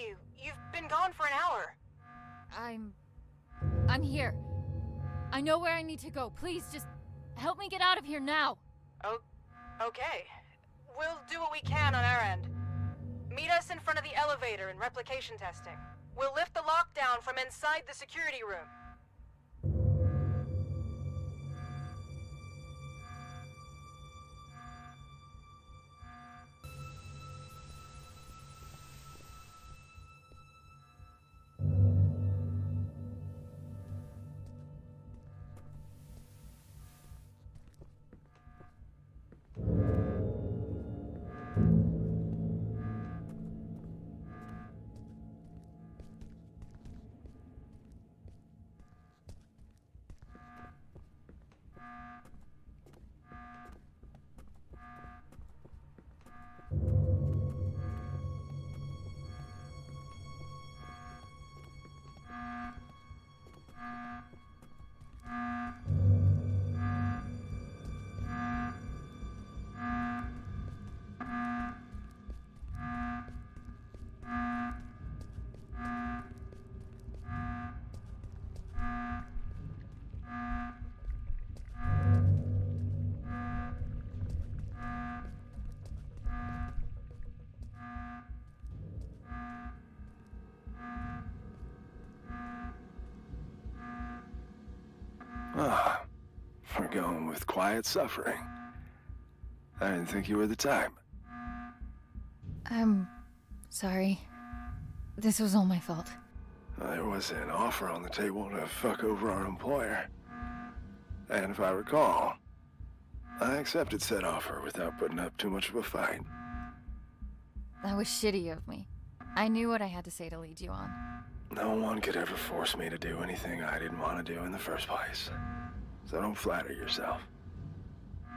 you? You've been gone for an hour.
I'm here. I know where I need to go. Please, just help me get out of here now.
Oh, okay. We'll do what we can on our end. Meet us in front of the elevator in replication testing. We'll lift the lockdown from inside the security room.
Ah, we're going with quiet suffering. I didn't think you were the type.
I'm sorry. This was all my fault.
There was an offer on the table to fuck over our employer. And if I recall, I accepted said offer without putting up too much of a fight.
That was shitty of me. I knew what I had to say to lead you on.
No one could ever force me to do anything I didn't want to do in the first place. So don't flatter yourself.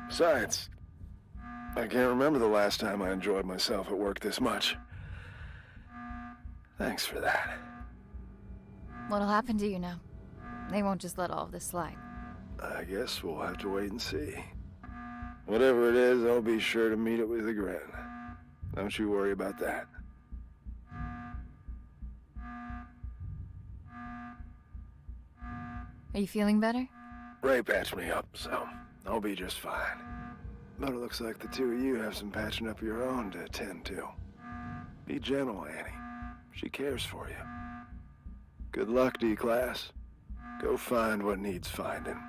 Besides, I can't remember the last time I enjoyed myself at work this much. Thanks for that.
What'll happen to you now? They won't just let all of this slide.
I guess we'll have to wait and see. Whatever it is, I'll be sure to meet it with a grin. Don't you worry about that.
Are you feeling better?
Ray patched me up, so I'll be just fine. But it looks like the two of you have some patching up of your own to attend to. Be gentle, Annie. She cares for you. Good luck, D-Class. Go find what needs finding.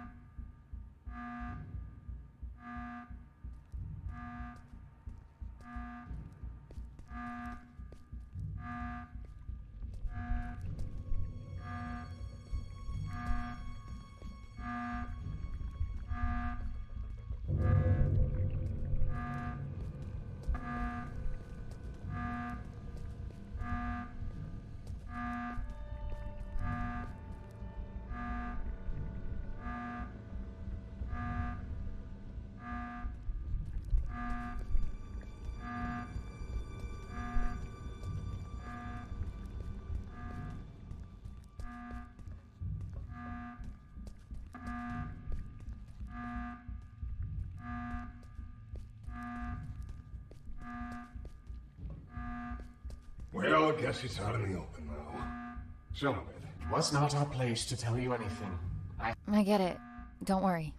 Well, I guess it's out in the open now. Some of it.
It was not our place to tell you anything.
I get it. Don't worry.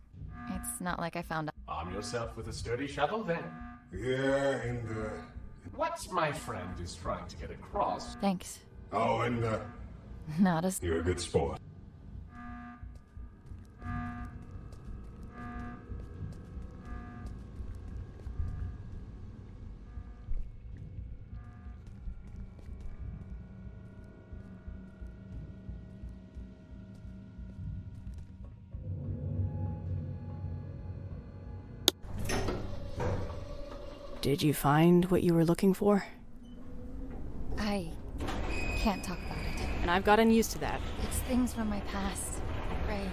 It's not like I found out.
Arm yourself with a sturdy shovel, then.
Yeah, and,
What my friend is trying to get across...
Thanks.
Oh, and,
Not as...
You're a good sport.
Did you find what you were looking for?
I can't talk about it.
And I've gotten used to that.
It's things from my past. Ray,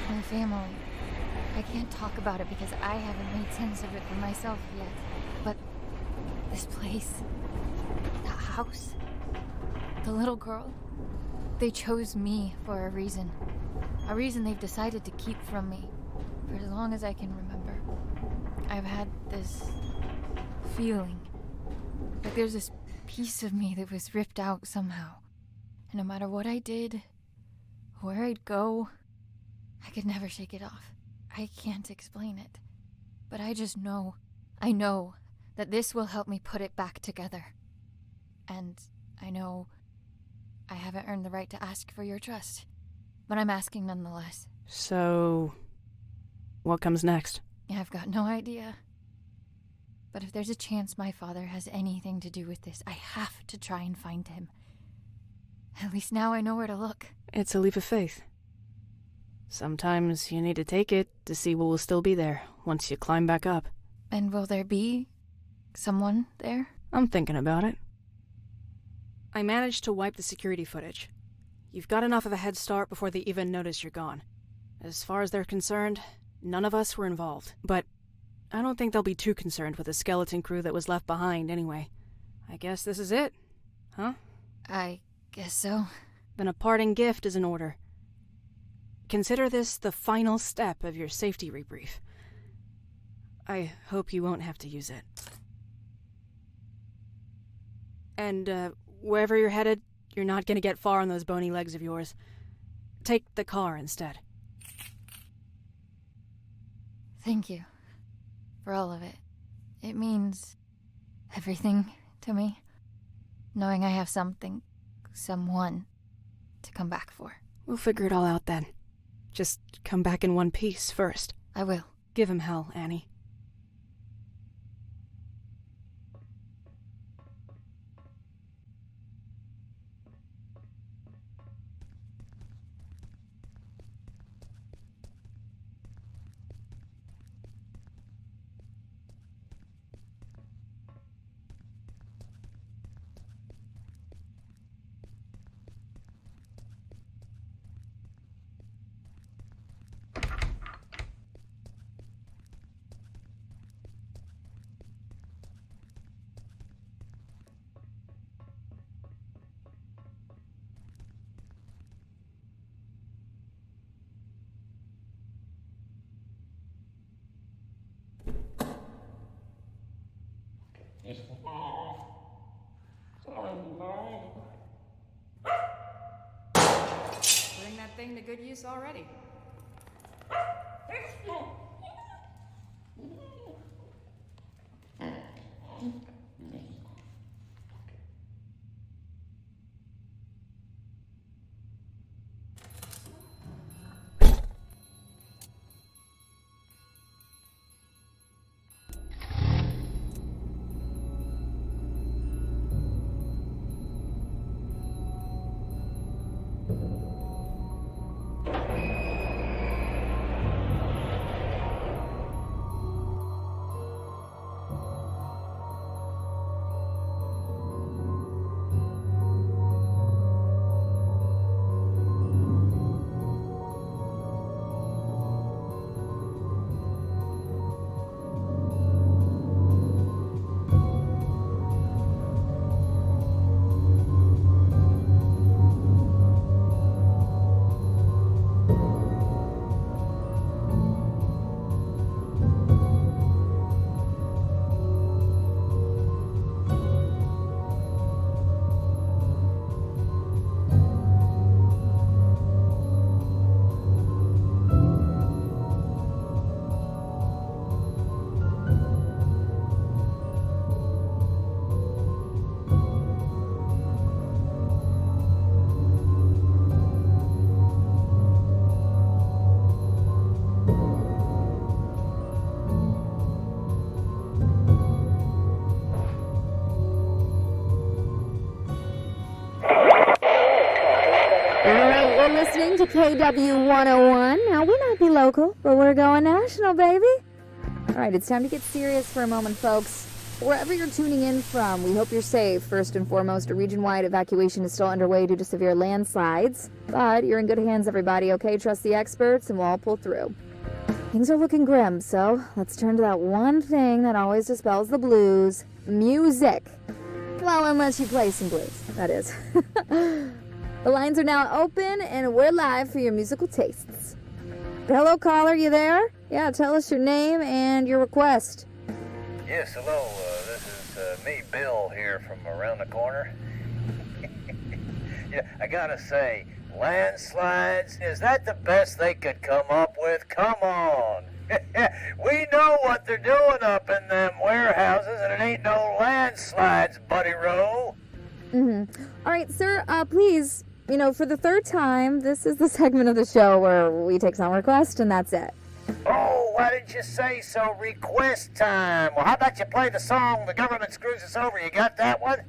my family. I can't talk about it because I haven't made sense of it for myself yet. But this place, the house, the little girl, they chose me for a reason. A reason they've decided to keep from me for as long as I can remember. I've had this feeling like there's this piece of me that was ripped out somehow. And no matter what I did, where I'd go, I could never shake it off. I can't explain it. But I just know, I know that this will help me put it back together. And I know I haven't earned the right to ask for your trust, but I'm asking nonetheless.
So, what comes next?
I've got no idea. But if there's a chance my father has anything to do with this, I have to try and find him. At least now I know where to look.
It's a leap of faith. Sometimes you need to take it to see what will still be there once you climb back up.
And will there be someone there?
I'm thinking about it. I managed to wipe the security footage. You've got enough of a head start before they even notice you're gone. As far as they're concerned, none of us were involved. But I don't think they'll be too concerned with the skeleton crew that was left behind anyway. I guess this is it, huh?
I guess so.
Then a parting gift is in order. Consider this the final step of your safety rebrief. I hope you won't have to use it. And, wherever you're headed, you're not gonna get far on those bony legs of yours. Take the car instead.
Thank you for all of it. It means everything to me, knowing I have something, someone to come back for.
We'll figure it all out then. Just come back in one piece first.
I will.
Give him hell, Annie. Bring that thing to good use already.
You're listening to KW 101. Now, we might be local, but we're going national, baby. All right, it's time to get serious for a moment, folks. Wherever you're tuning in from, we hope you're safe. First and foremost, a region-wide evacuation is still underway due to severe landslides. But you're in good hands, everybody, okay? Trust the experts, and we'll all pull through. Things are looking grim, so let's turn to that one thing that always dispels the blues. Music. Well, unless you play some blues, that is. The lines are now open, and we're live for your musical tastes. Hello, caller, you there? Yeah, tell us your name and your request.
Yes, hello. This is me, Bill, here from around the corner. Yeah, I gotta say, landslides, is that the best they could come up with? Come on. We know what they're doing up in them warehouses, and it ain't no landslides, Buddy Rowe.
All right, sir, please, for the third time, this is the segment of the show where we take some requests, and that's it.
Oh, why didn't you say so? Request time. Well, how about you play the song The Government Screws Us Over? You got that one?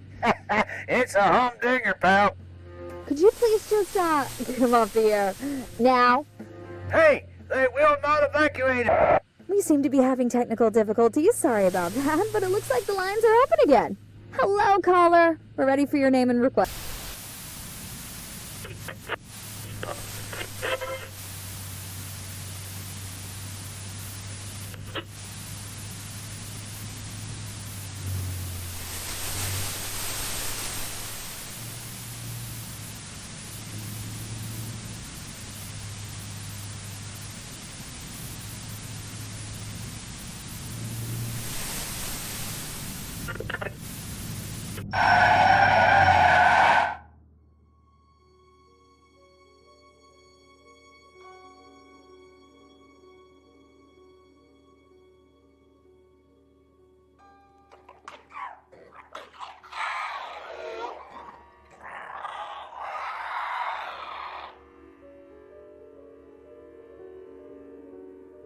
It's a humdinger, pal.
Could you please just, get him off the air now?
Hey, they will not evacuate.
We seem to be having technical difficulties. Sorry about that, but it looks like the lines are open again. Hello, caller. We're ready for your name and request.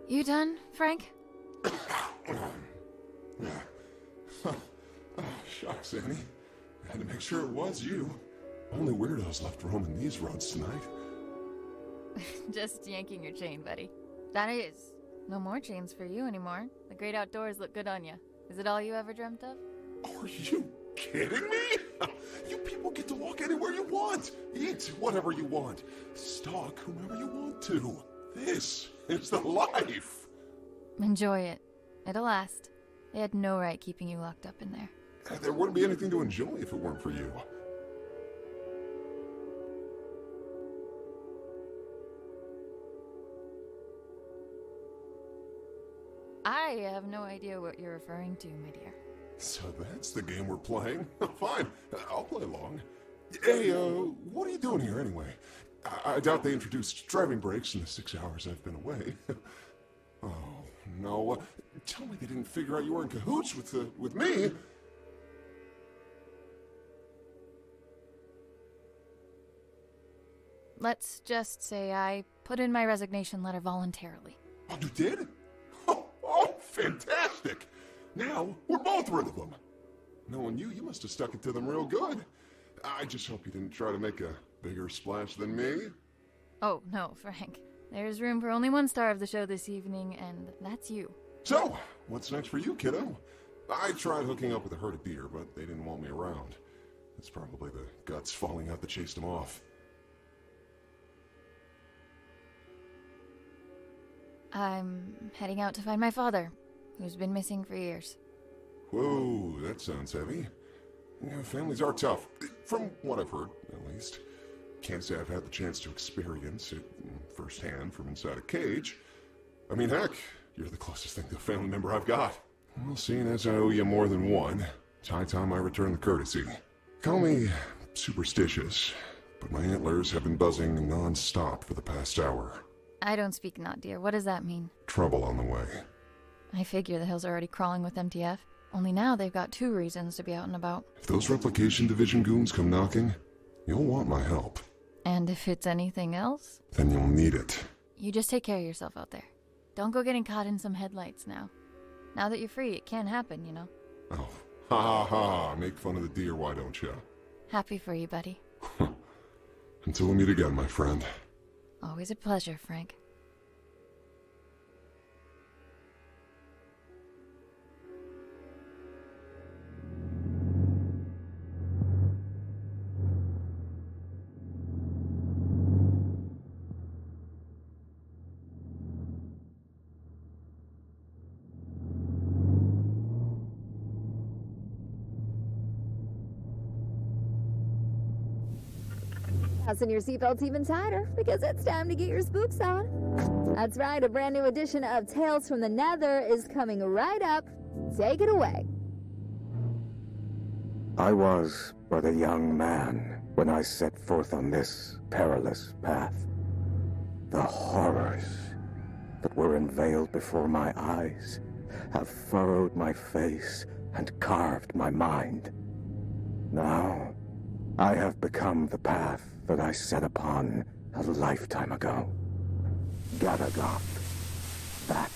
You done, Frank?
Shucks, Annie. I had to make sure it was you. Only weirdos left roaming these roads tonight.
Just yanking your chain, buddy. That is. No more chains for you anymore. The great outdoors look good on you. Is it all you ever dreamt of?
Are you kidding me? You people get to walk anywhere you want. Eat whatever you want. Stalk whomever you want to. This is the life.
Enjoy it. It'll last. They had no right keeping you locked up in there.
There wouldn't be anything to enjoy if it weren't for you.
I have no idea what you're referring to, my dear.
So that's the game we're playing? Fine, I'll play along. Hey, what are you doing here anyway? I doubt they introduced driving brakes in the 6 hours I've been away. Oh, no. Tell me they didn't figure out you were in cahoots with me.
Let's just say I put in my resignation letter voluntarily.
Oh, you did? Oh, fantastic! Now, we're both rid of them. Knowing you must have stuck it to them real good. I just hope you didn't try to make a bigger splash than me.
Oh, no, Frank. There's room for only one star of the show this evening, and that's you.
So, what's next for you, kiddo? I tried hooking up with a herd of deer, but they didn't want me around. It's probably the guts falling out that chased them off.
I'm heading out to find my father, who's been missing for years.
Whoa, that sounds heavy. Yeah, families are tough, from what I've heard, at least. Can't say I've had the chance to experience it firsthand from inside a cage. I mean, heck, you're the closest thing to a family member I've got. Well, seeing as I owe you more than one, it's high time I return the courtesy. Call me superstitious, but my antlers have been buzzing non-stop for the past hour.
I don't speak not, dear. What does that mean?
Trouble on the way.
I figure the hills are already crawling with MTF. Only now they've got 2 reasons to be out and about.
If those replication division goons come knocking, you'll want my help.
And if it's anything else?
Then you'll need it.
You just take care of yourself out there. Don't go getting caught in some headlights now. Now that you're free, it can happen, you know.
Oh, ha ha ha. Make fun of the deer, why don't you?
Happy for you, buddy.
Until we meet again, my friend.
Always a pleasure, Frank.
Fasten your seatbelts even tighter, because it's time to get your spooks on. That's right, a brand new edition of Tales from the Nether is coming right up. Take it away.
I was but a young man when I set forth on this perilous path. The horrors that were unveiled before my eyes have furrowed my face and carved my mind. Now, I have become the path that I set upon a lifetime ago. Gadagoth. That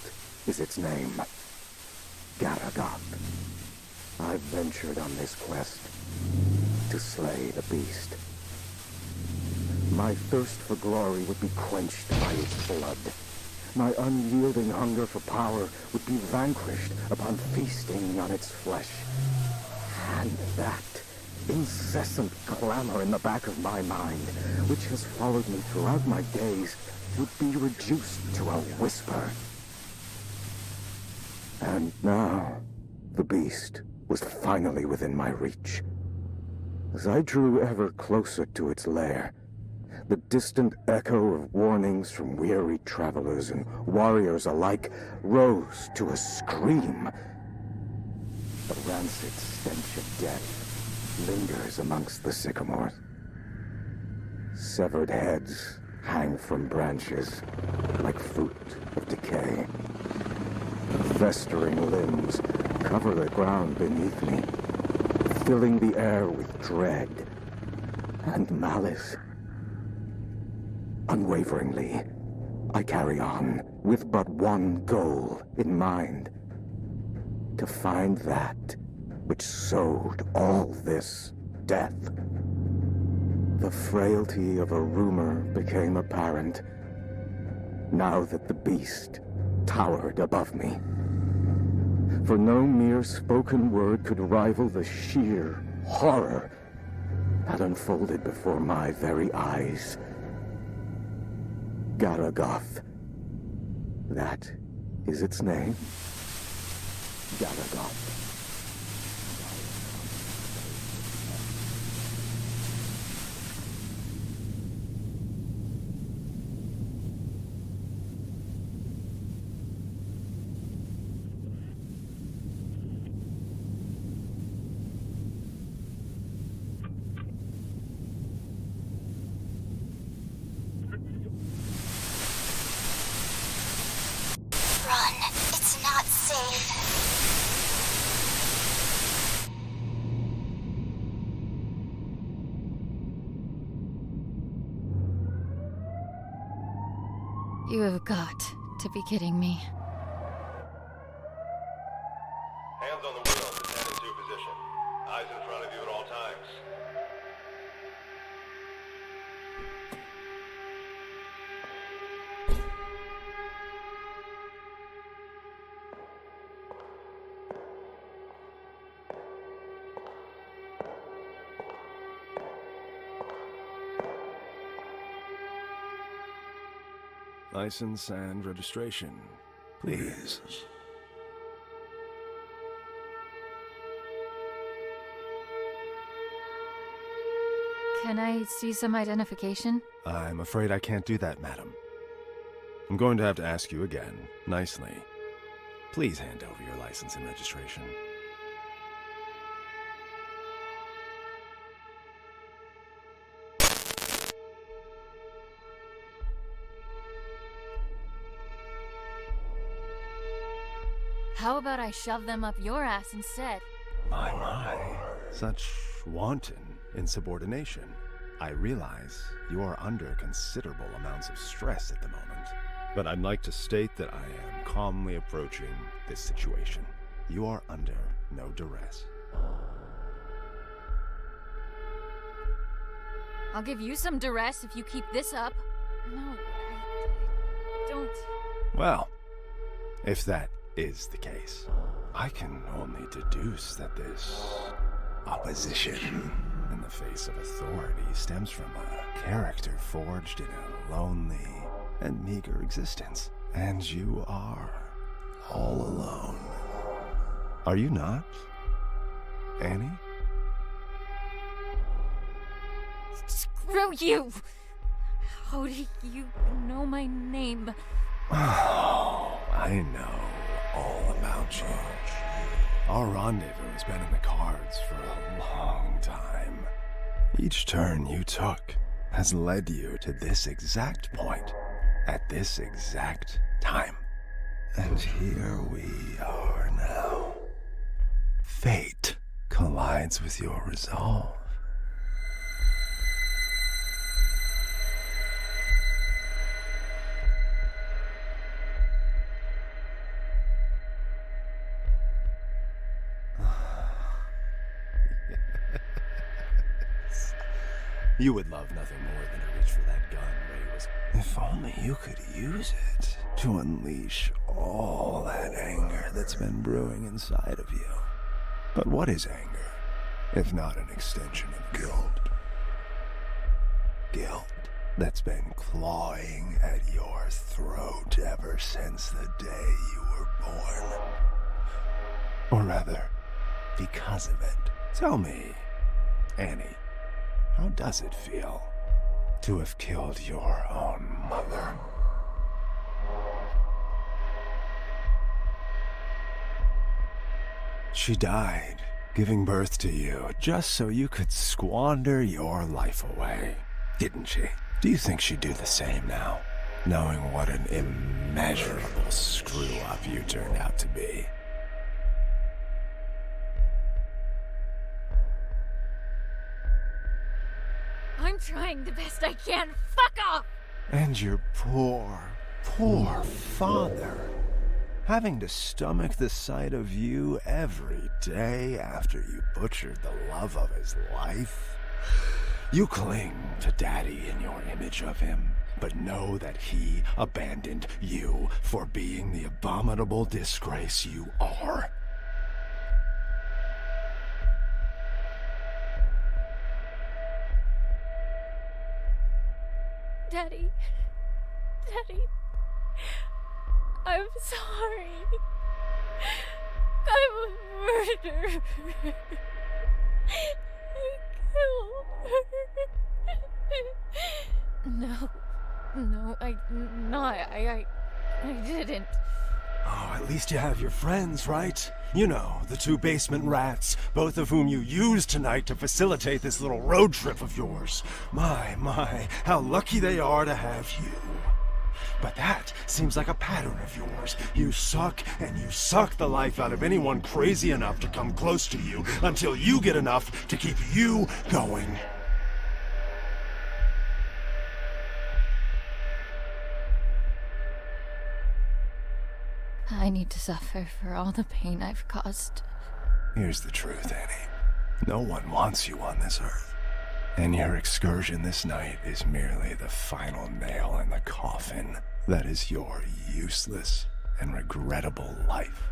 is its name. Gadagoth. I've ventured on this quest to slay the beast. My thirst for glory would be quenched by its blood. My unyielding hunger for power would be vanquished upon feasting on its flesh. And that incessant clamor in the back of my mind, which has followed me throughout my days, would be reduced to a whisper. And now, the beast was finally within my reach. As I drew ever closer to its lair, the distant echo of warnings from weary travelers and warriors alike rose to a scream. The rancid stench of death lingers amongst the sycamores. Severed heads hang from branches like fruit of decay. Festering limbs cover the ground beneath me, filling the air with dread and malice. Unwaveringly, I carry on with but one goal in mind: to find that which sowed all this death. The frailty of a rumor became apparent now that the beast towered above me. For no mere spoken word could rival the sheer horror that unfolded before my very eyes. Gadagoth. That is its name. Gadagoth.
You have got to be kidding me.
Hands on the wheel, descend into your position. Eyes in front of you at all times. License and registration, please.
Can I see some identification?
I'm afraid I can't do that, madam. I'm going to have to ask you again, nicely. Please hand over your license and registration.
How about I shove them up your ass instead?
My. Such wanton insubordination. I realize you are under considerable amounts of stress at the moment, but I'd like to state that I am calmly approaching this situation. You are under no duress.
I'll give you some duress if you keep this up. No, I don't...
Well, if that is the case, I can only deduce that this opposition in the face of authority stems from a character forged in a lonely and meager existence. And you are all alone. Are you not, Annie?
Screw you! How do you know my name?
Oh, I know all about you. Our rendezvous has been in the cards for a long time. Each turn you took has led you to this exact point, at this exact time. And here we are now. Fate collides with your resolve. You would love nothing more than to reach for that gun, Ray was. If only you could use it to unleash all that anger that's been brewing inside of you. But what is anger, if not an extension of guilt? Guilt that's been clawing at your throat ever since the day you were born. Or rather, because of it. Tell me, Annie, how does it feel to have killed your own mother? She died, giving birth to you, just so you could squander your life away, didn't she? Do you think she'd do the same now, knowing what an immeasurable screw-up you turned out to be?
I'm trying the best I can. Fuck off!
And your poor father, having to stomach the sight of you every day after you butchered the love of his life. You cling to Daddy in your image of him, but know that he abandoned you for being the abominable disgrace you are.
Daddy. I'm sorry. I'm a murderer. I killed her. No, I didn't.
Oh, at least you have your friends, right? You know, the two basement rats, both of whom you used tonight to facilitate this little road trip of yours. My, how lucky they are to have you. But that seems like a pattern of yours. You suck, and you suck the life out of anyone crazy enough to come close to you until you get enough to keep you going.
I need to suffer for all the pain I've caused.
Here's the truth, Annie. No one wants you on this earth. And your excursion this night is merely the final nail in the coffin that is your useless and regrettable life.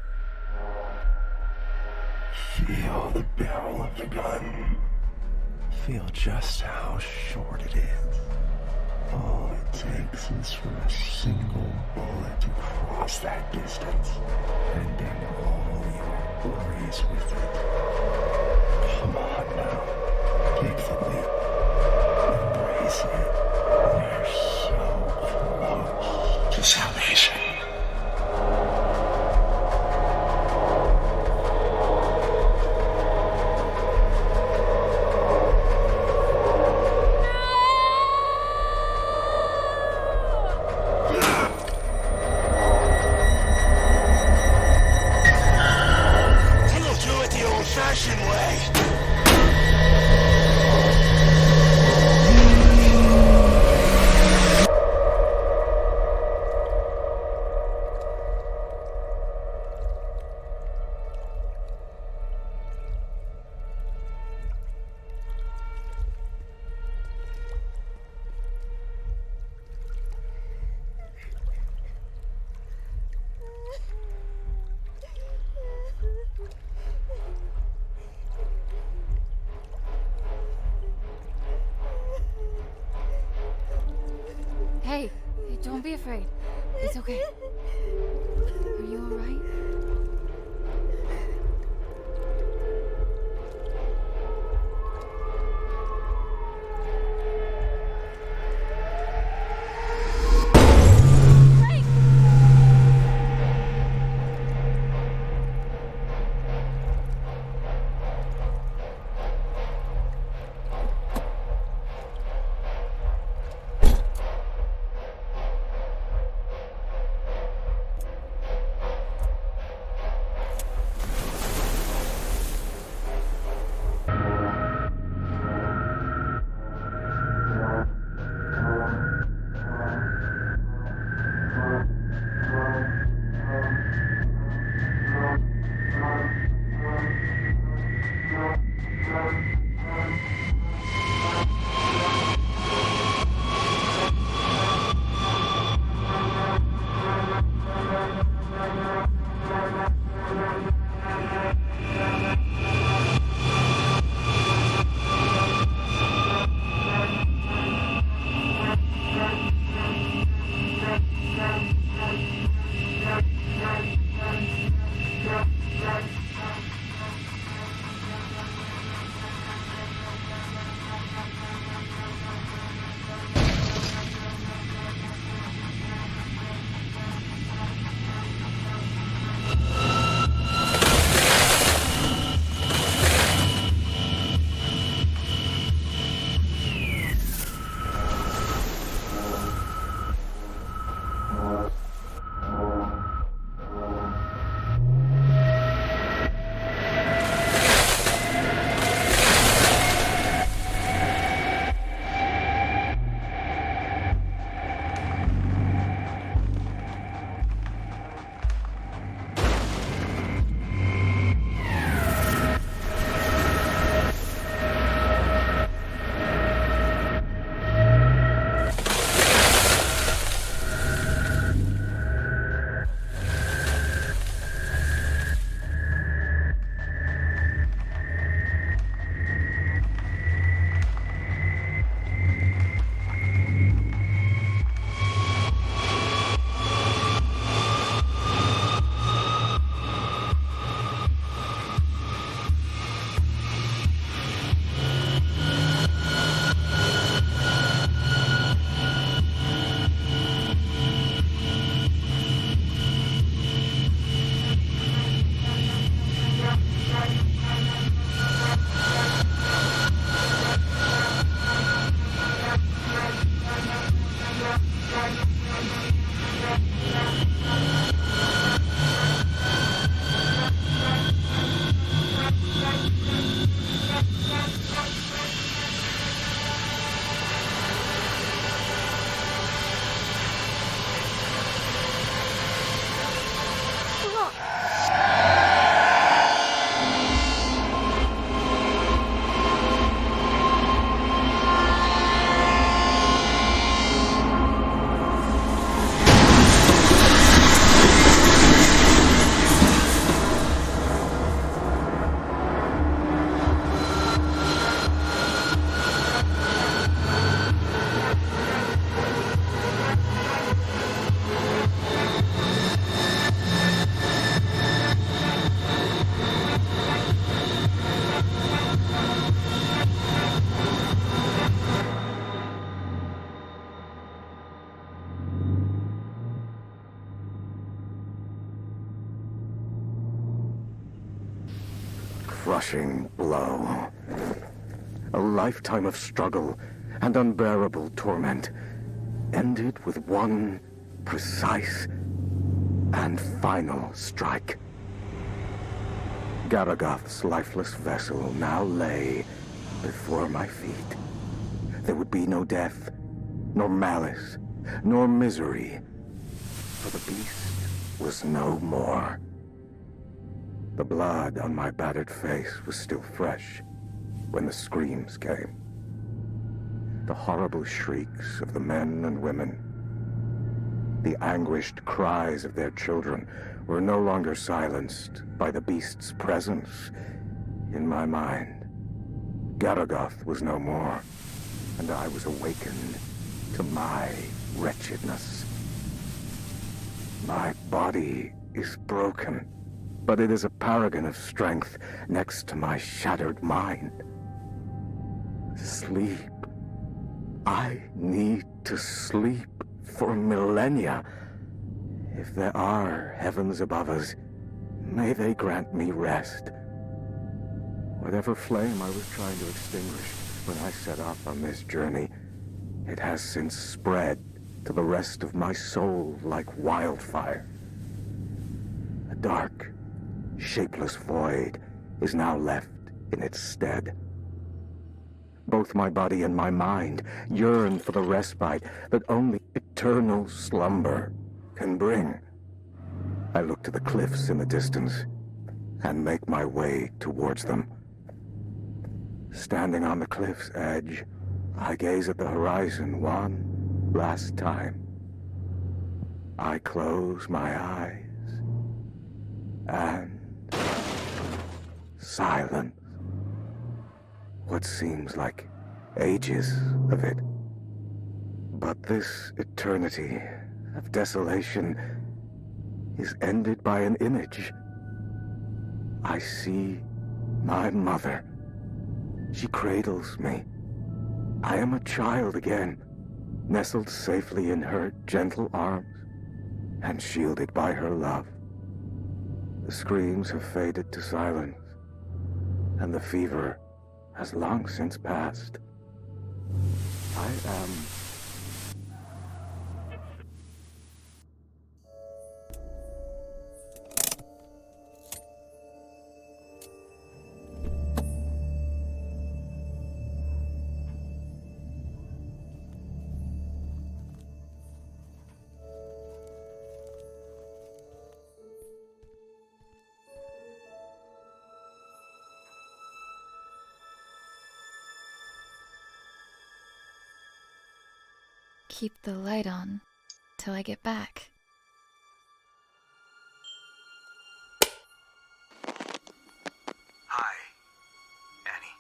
Feel the barrel of the gun. Feel just how short it is. All it takes is for a single bullet to cross that distance, and end all your worries with it. Come on now, take the leap. Embrace it. You're so close to salvation.
Hey, don't be afraid. It's okay. Are you alright?
crushing blow. A lifetime of struggle and unbearable torment ended with one precise and final strike. Garagath's lifeless vessel now lay before my feet. There would be no death, nor malice, nor misery, for the beast was no more. The blood on my battered face was still fresh when the screams came. The horrible shrieks of the men and women, the anguished cries of their children were no longer silenced by the beast's presence in my mind. Garagath was no more, and I was awakened to my wretchedness. My body is broken, but it is a paragon of strength next to my shattered mind. Sleep. I need to sleep for millennia. If there are heavens above us, may they grant me rest. Whatever flame I was trying to extinguish when I set off on this journey, it has since spread to the rest of my soul like wildfire. A dark, shapeless void is now left in its stead. Both my body and my mind yearn for the respite that only eternal slumber can bring. I look to the cliffs in the distance and make my way towards them. Standing on the cliff's edge, I gaze at the horizon one last time. I close my eyes and silence. What seems like ages of it. But this eternity of desolation is ended by an image. I see my mother. She cradles me. I am a child again, nestled safely in her gentle arms and shielded by her love. The screams have faded to silence, and the fever has long since passed. I am...
Keep the light on till I get back.
Hi, Annie.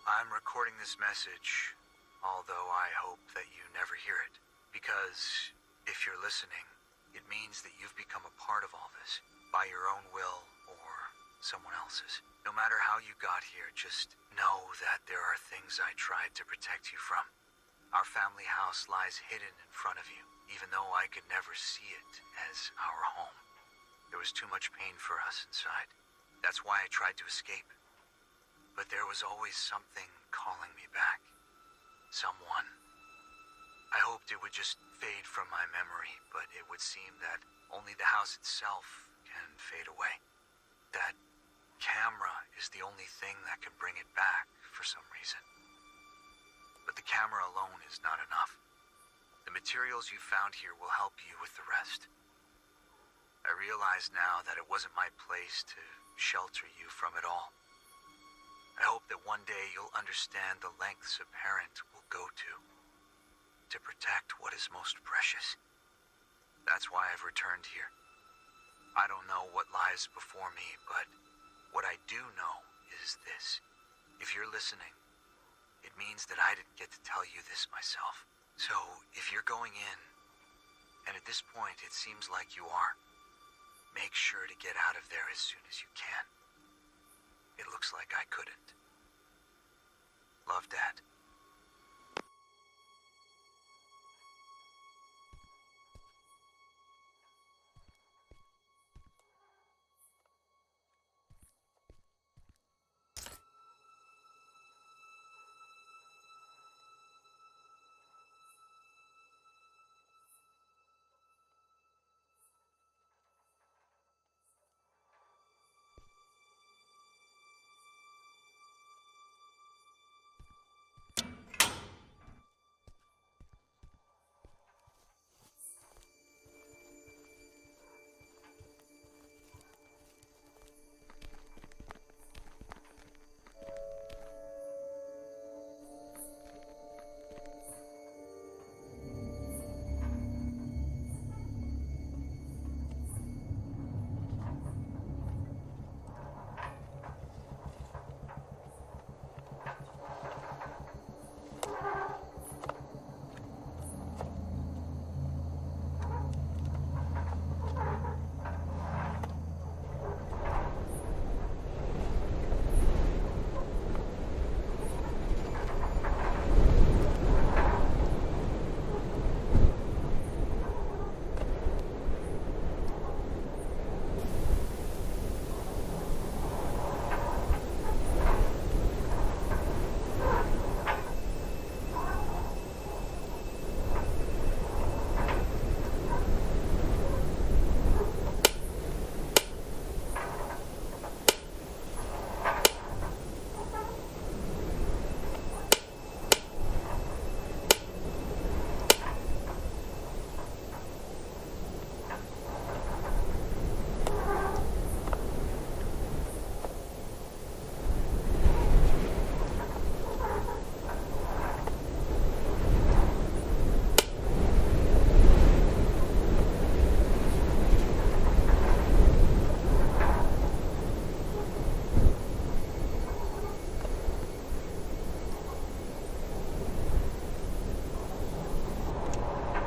I'm recording this message, although I hope that you never hear it. Because if you're listening, it means that you've become a part of all this, by your own will or someone else's. No matter how you got here, just know that there are things I tried to protect you from. Our family house lies hidden in front of you, even though I could never see it as our home. There was too much pain for us inside. That's why I tried to escape. But there was always something calling me back. Someone. I hoped it would just fade from my memory, but it would seem that only the house itself can fade away. That camera is the only thing that can bring it back for some reason. But the camera alone is not enough. The materials you found here will help you with the rest. I realize now that it wasn't my place to shelter you from it all. I hope that one day you'll understand the lengths a parent will go to protect what is most precious. That's why I've returned here. I don't know what lies before me, but what I do know is this. If you're listening, it means that I didn't get to tell you this myself. So, if you're going in, and at this point it seems like you are, make sure to get out of there as soon as you can. It looks like I couldn't. Love, Dad.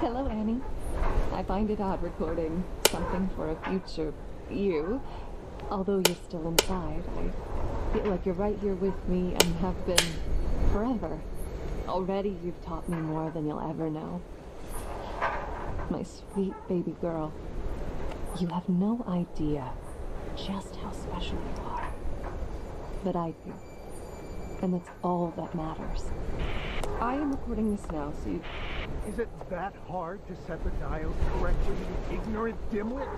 Hello, Annie. I find it odd recording something for a future you. Although you're still inside, I feel like you're right here with me and have been forever. Already you've taught me more than you'll ever know. My sweet baby girl, you have no idea just how special you are. But I do. And that's all that matters. I am recording this now, so you...
Is it that hard to set the dials correctly, you ignorant dimwit?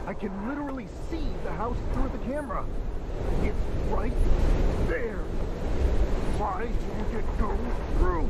I can literally see the house through the camera. It's right there. Why won't it go through?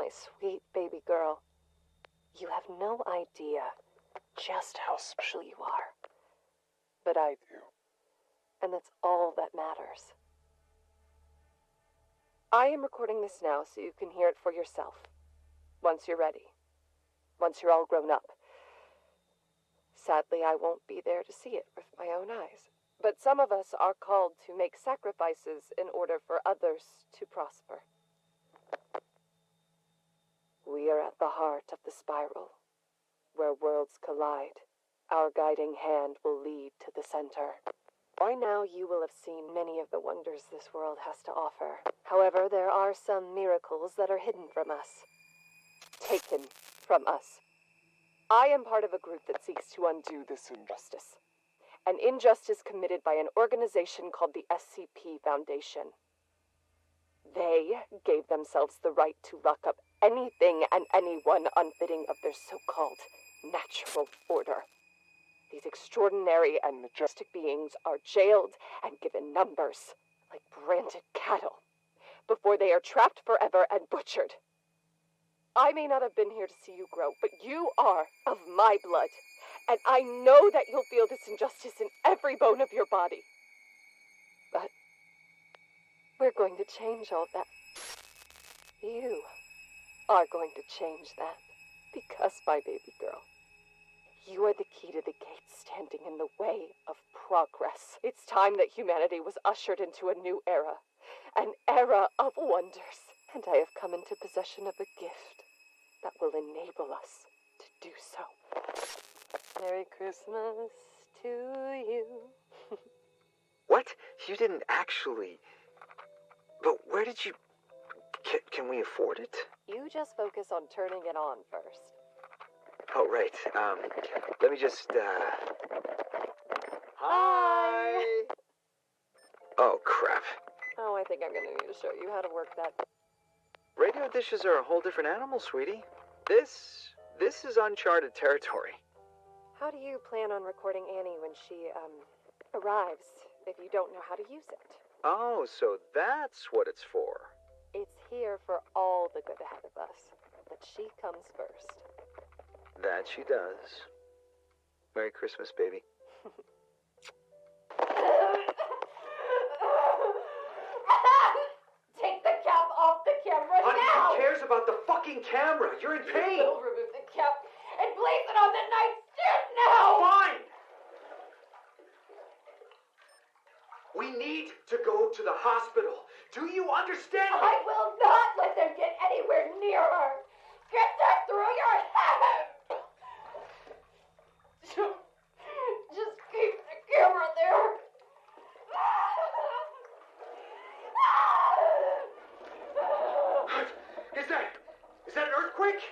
my sweet baby girl. You have no idea just how special you are. But I do. And that's all that matters. I am recording this now so you can hear it for yourself. Once you're ready. Once you're all grown up. Sadly, I won't be there to see it with my own eyes. But some of us are called to make sacrifices in order for others to prosper. We are at the heart of the spiral, where worlds collide. Our guiding hand will lead to the center. By now, you will have seen many of the wonders this world has to offer. However, there are some miracles that are hidden from us. Taken from us. I am part of a group that seeks to undo this injustice. An injustice committed by an organization called the SCP Foundation. They gave themselves the right to lock up anything and anyone unfitting of their so-called natural order. These extraordinary and majestic beings are jailed and given numbers, like branded cattle, before they are trapped forever and butchered. I may not have been here to see you grow, but you are of my blood, and I know that you'll feel this injustice in every bone of your body. But we're going to change all that. You are going to change that, because, my baby girl, you are the key to the gates standing in the way of progress. It's time that humanity was ushered into a new era, an era of wonders. And I have come into possession of a gift that will enable us to do so. Merry Christmas to you.
What? You didn't actually... But where did you... Can we afford it?
You just focus on turning it on first.
Oh, right. Let me just, Hi! Oh, crap.
Oh, I think I'm gonna need to show you how to work that.
Radio dishes are a whole different animal, sweetie. This is uncharted territory.
How do you plan on recording Annie when she, arrives, if you don't know how to use it?
Oh, so that's what it's for.
It's here for all the good ahead of us, but she comes first.
That she does. Merry Christmas, baby.
Take the cap off the camera
Honey,
now!
who cares about the fucking camera? You're in pain!
We'll remove the cap and place it on the nightstand now!
Fine! We need to go to the hospital. Do you understand me?
I will not let them get anywhere near her! Get that through your head! Just keep the camera there!
Is that an earthquake?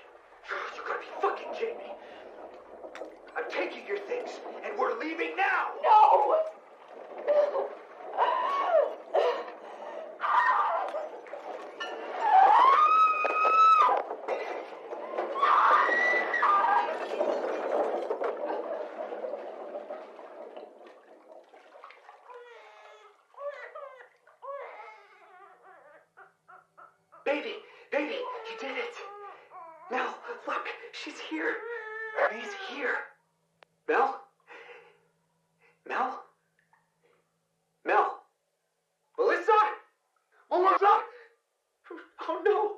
You gotta be fucking kidding me. I'm taking your things, and we're leaving now!
No!
Baby, you did it. Mel, look, she's here. Ray's here. Mel? Melissa? Melissa! Oh, no.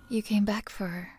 You came back for her.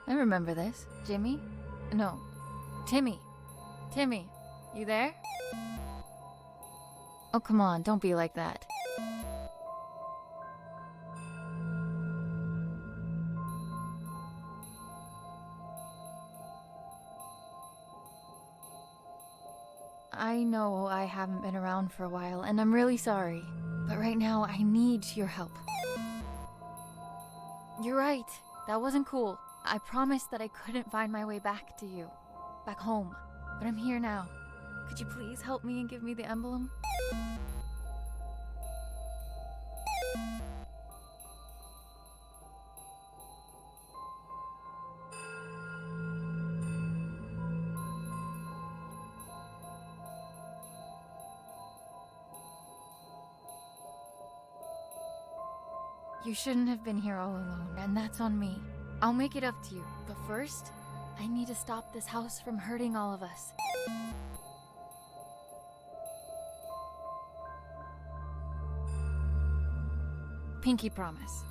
I remember this. Jimmy? No. Timmy. Timmy, you there? Oh, come on, don't be like that. I know I haven't been around for a while, and I'm really sorry. But right now, I need your help. You're right. That wasn't cool. I promised that I couldn't find my way back to you. Back home. But I'm here now. Could you please help me and give me the emblem? You shouldn't have been here all alone, and that's on me. I'll make it up to you, but first, I need to stop this house from hurting all of us. Pinky promise.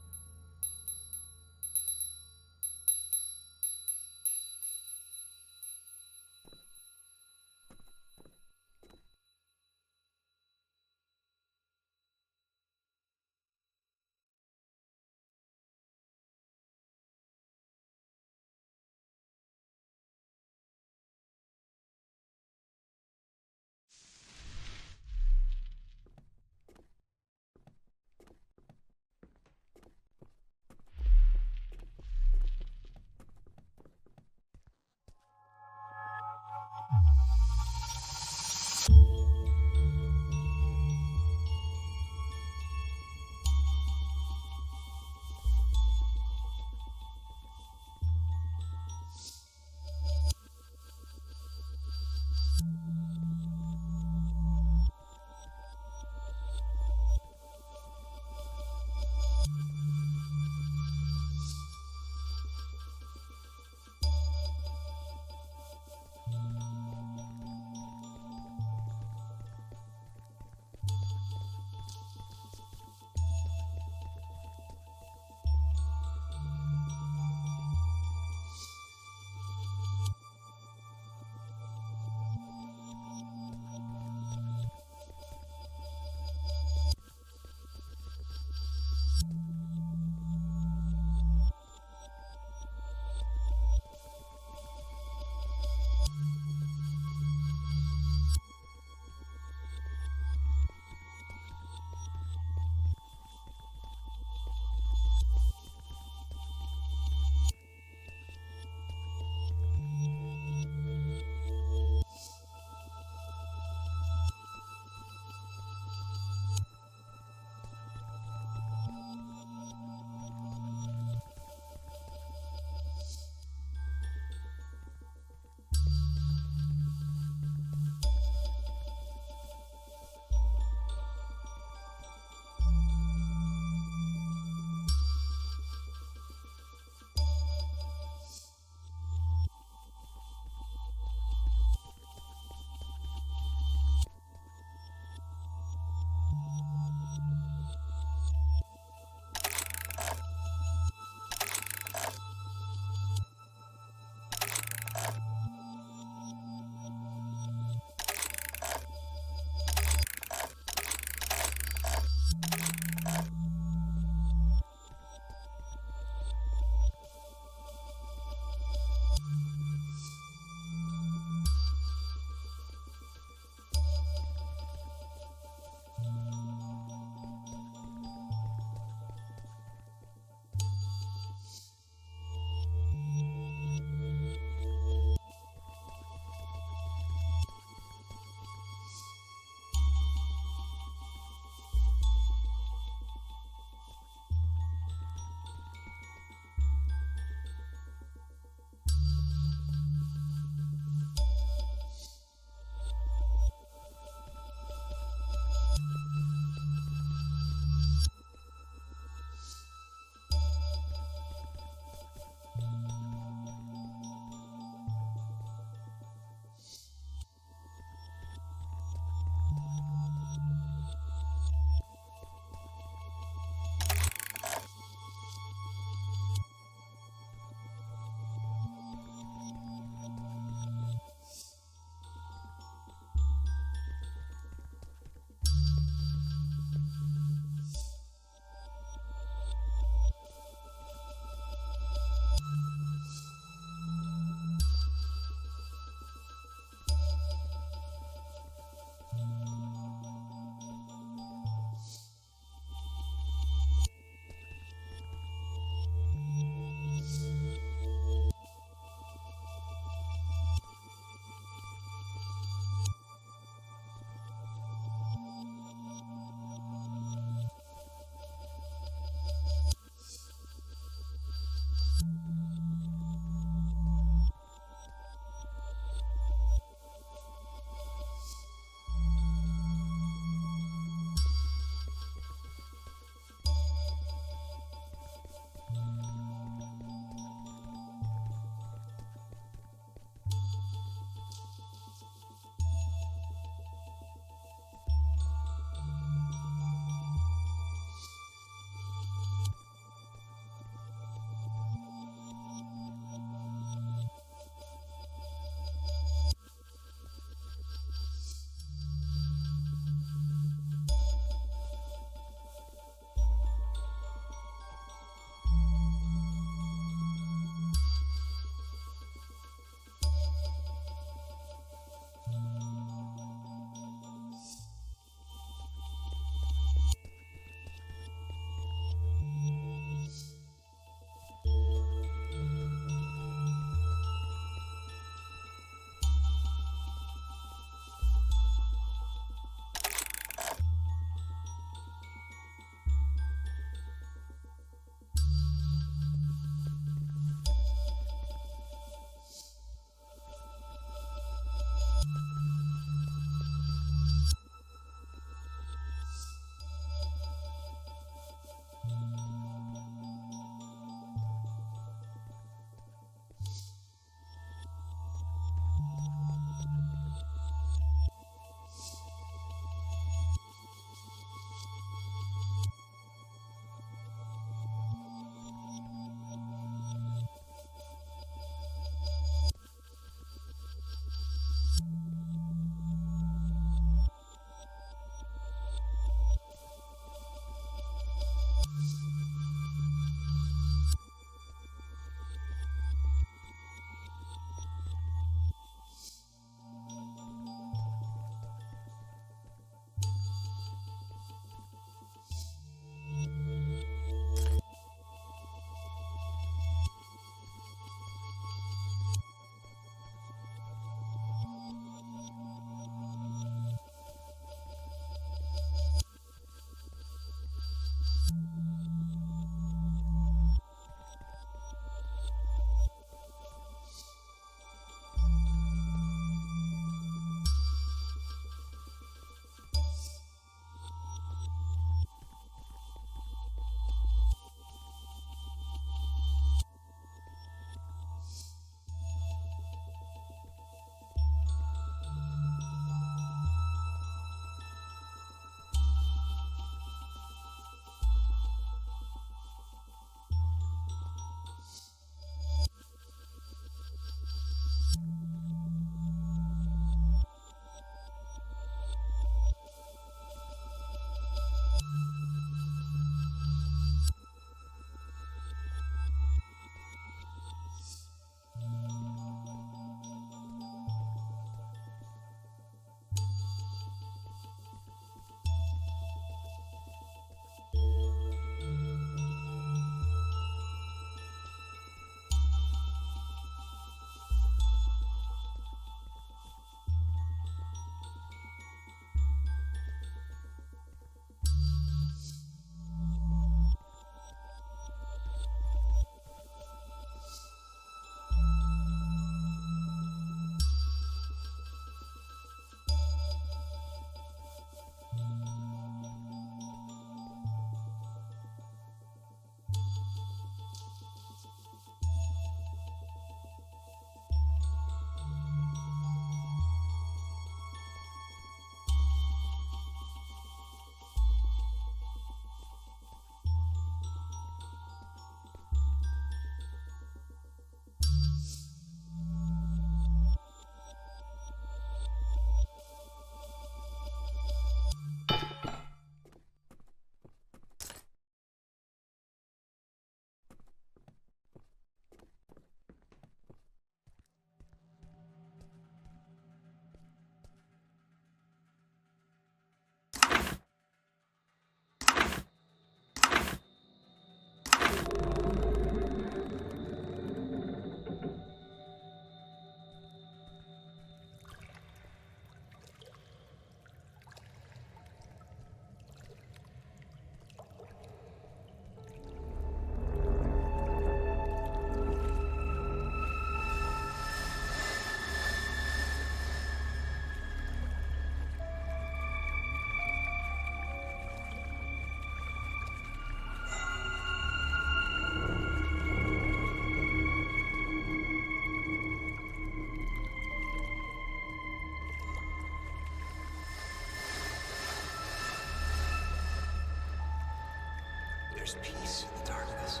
There's peace in the darkness.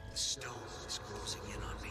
The stone is closing in on me.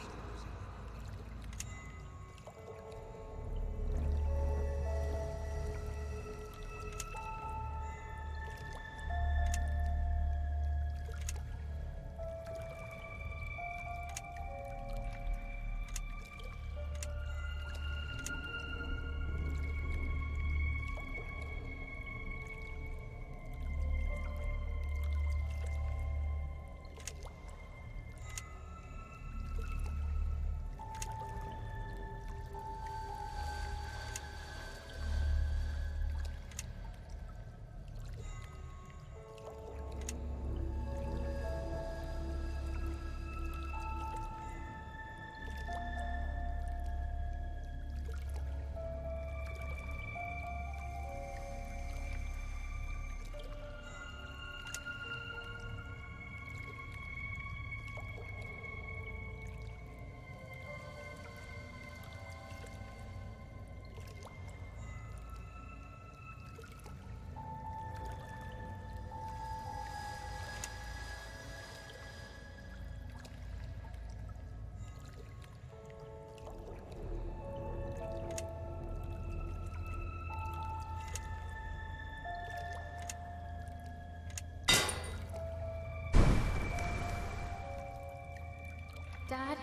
Dad,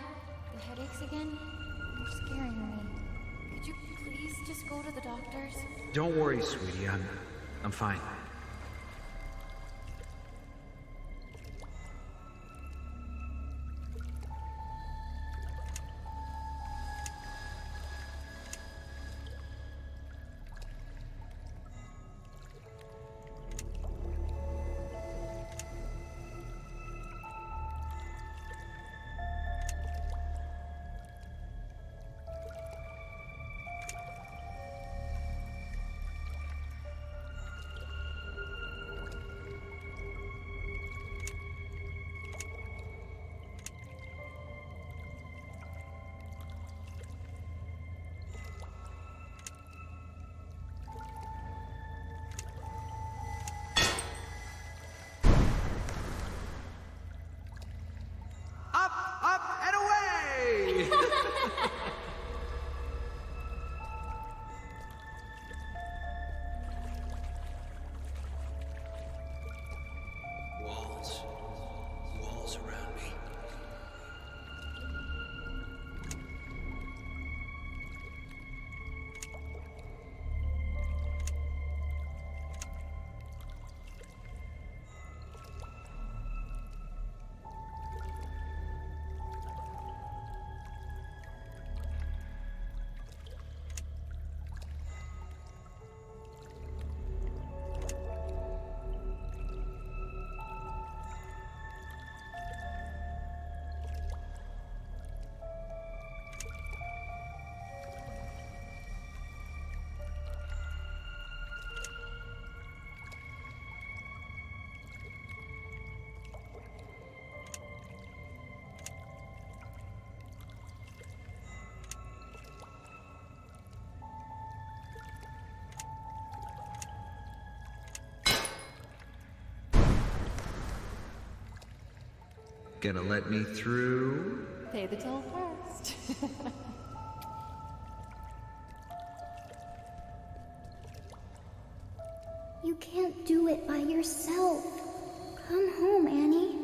the headaches again? You're scaring me. Could you please just go to the doctor's?
Don't worry, sweetie. I'm fine. Gonna let me through?
Pay the toll first.
You can't do it by yourself. Come home, Annie.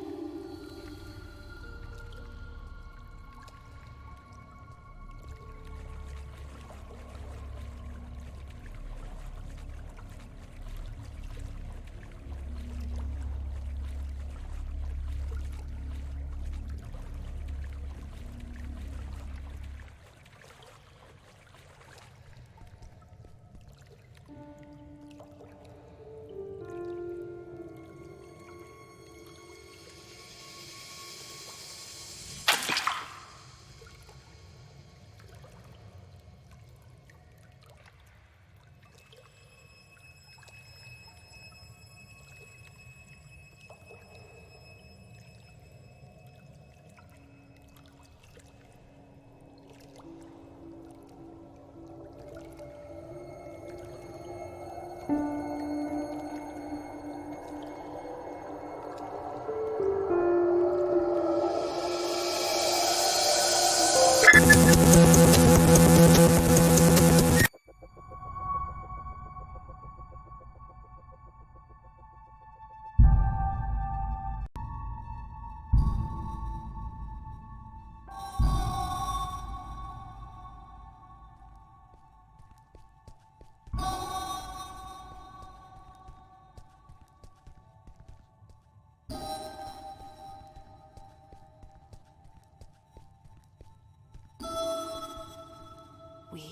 We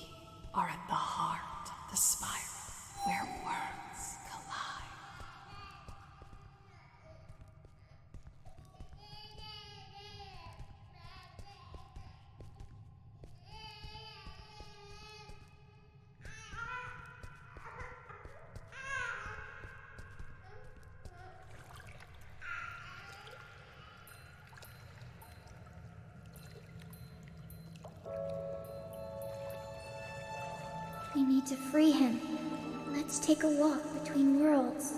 are at the heart of the spiral where worlds collide.
We need to free him. Let's take a walk between worlds.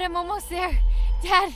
I'm almost there. Dad!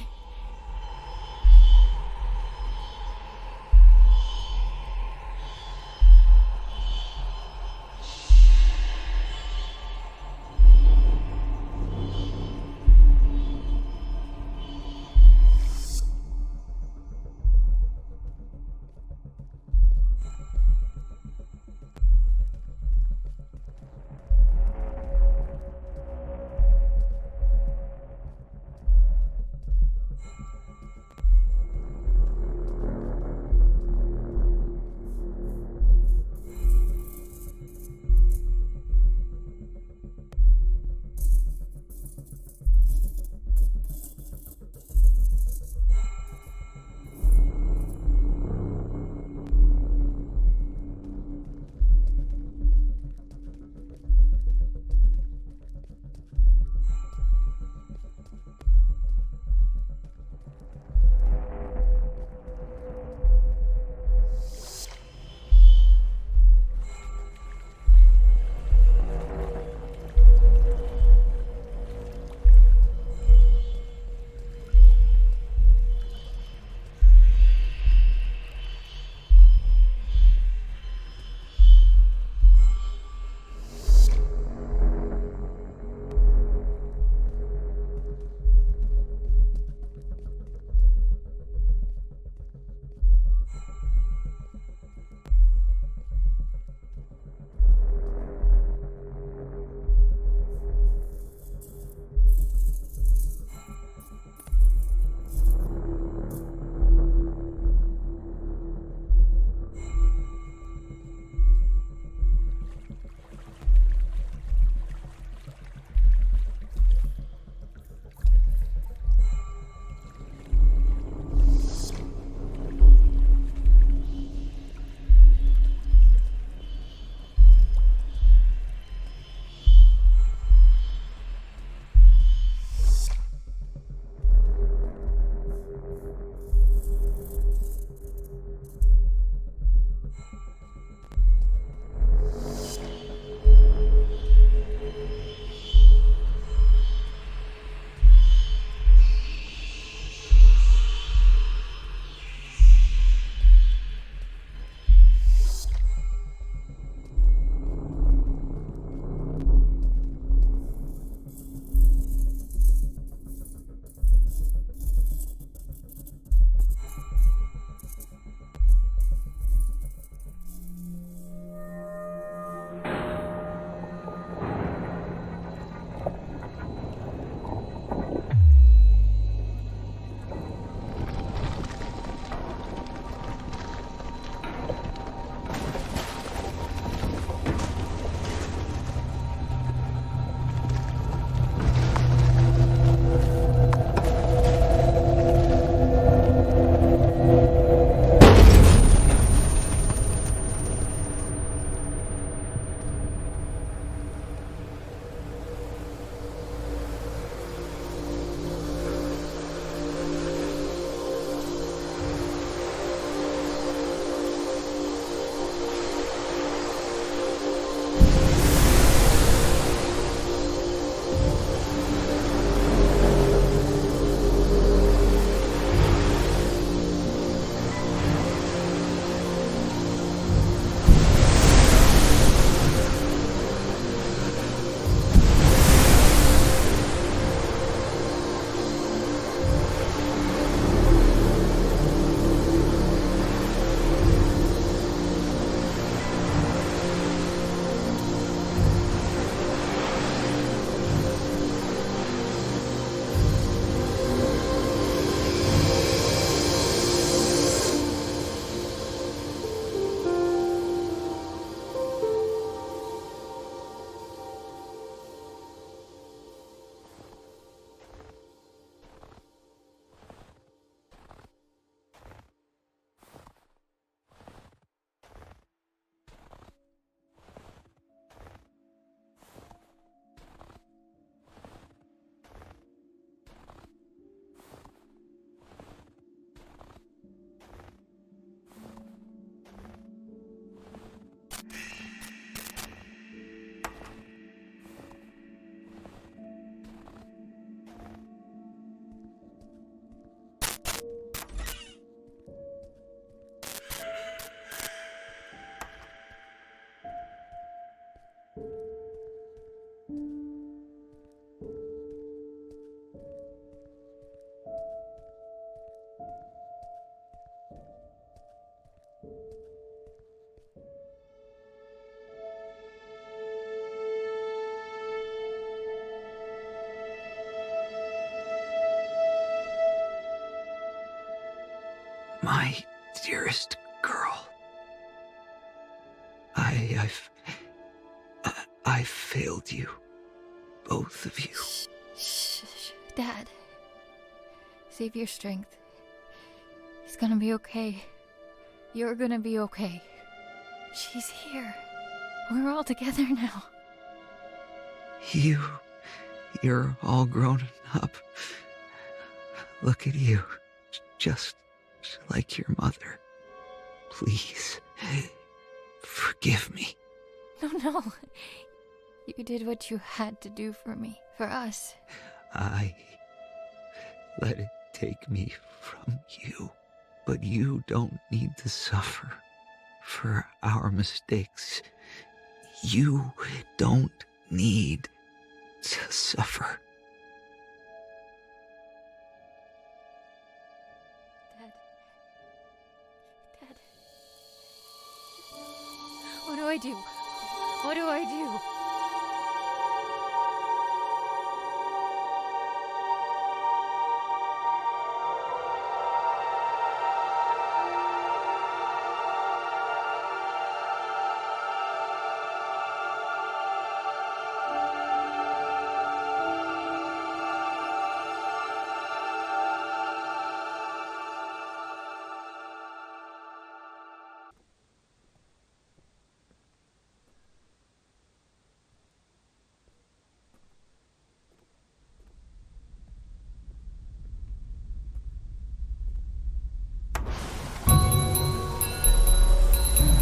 My dearest girl. I've failed you. Both of you.
Shh. Dad. Save your strength. He's gonna be okay. You're gonna be okay. She's here. We're all together now.
You're all grown up. Look at you. Just like your mother. Please. Forgive me.
No. You did what you had to do for me. For us.
I let it take me from you. But you don't need to suffer for our mistakes. You don't need to suffer.
Dad. What do I do? What do I do?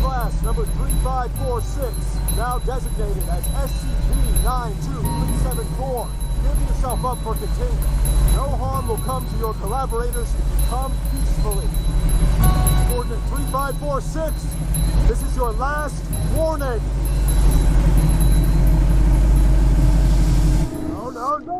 Class number 3546, now designated as SCP-92374. Give yourself up for containment. No harm will come to your collaborators if you come peacefully. Coordinate 3546, this is your last warning. No.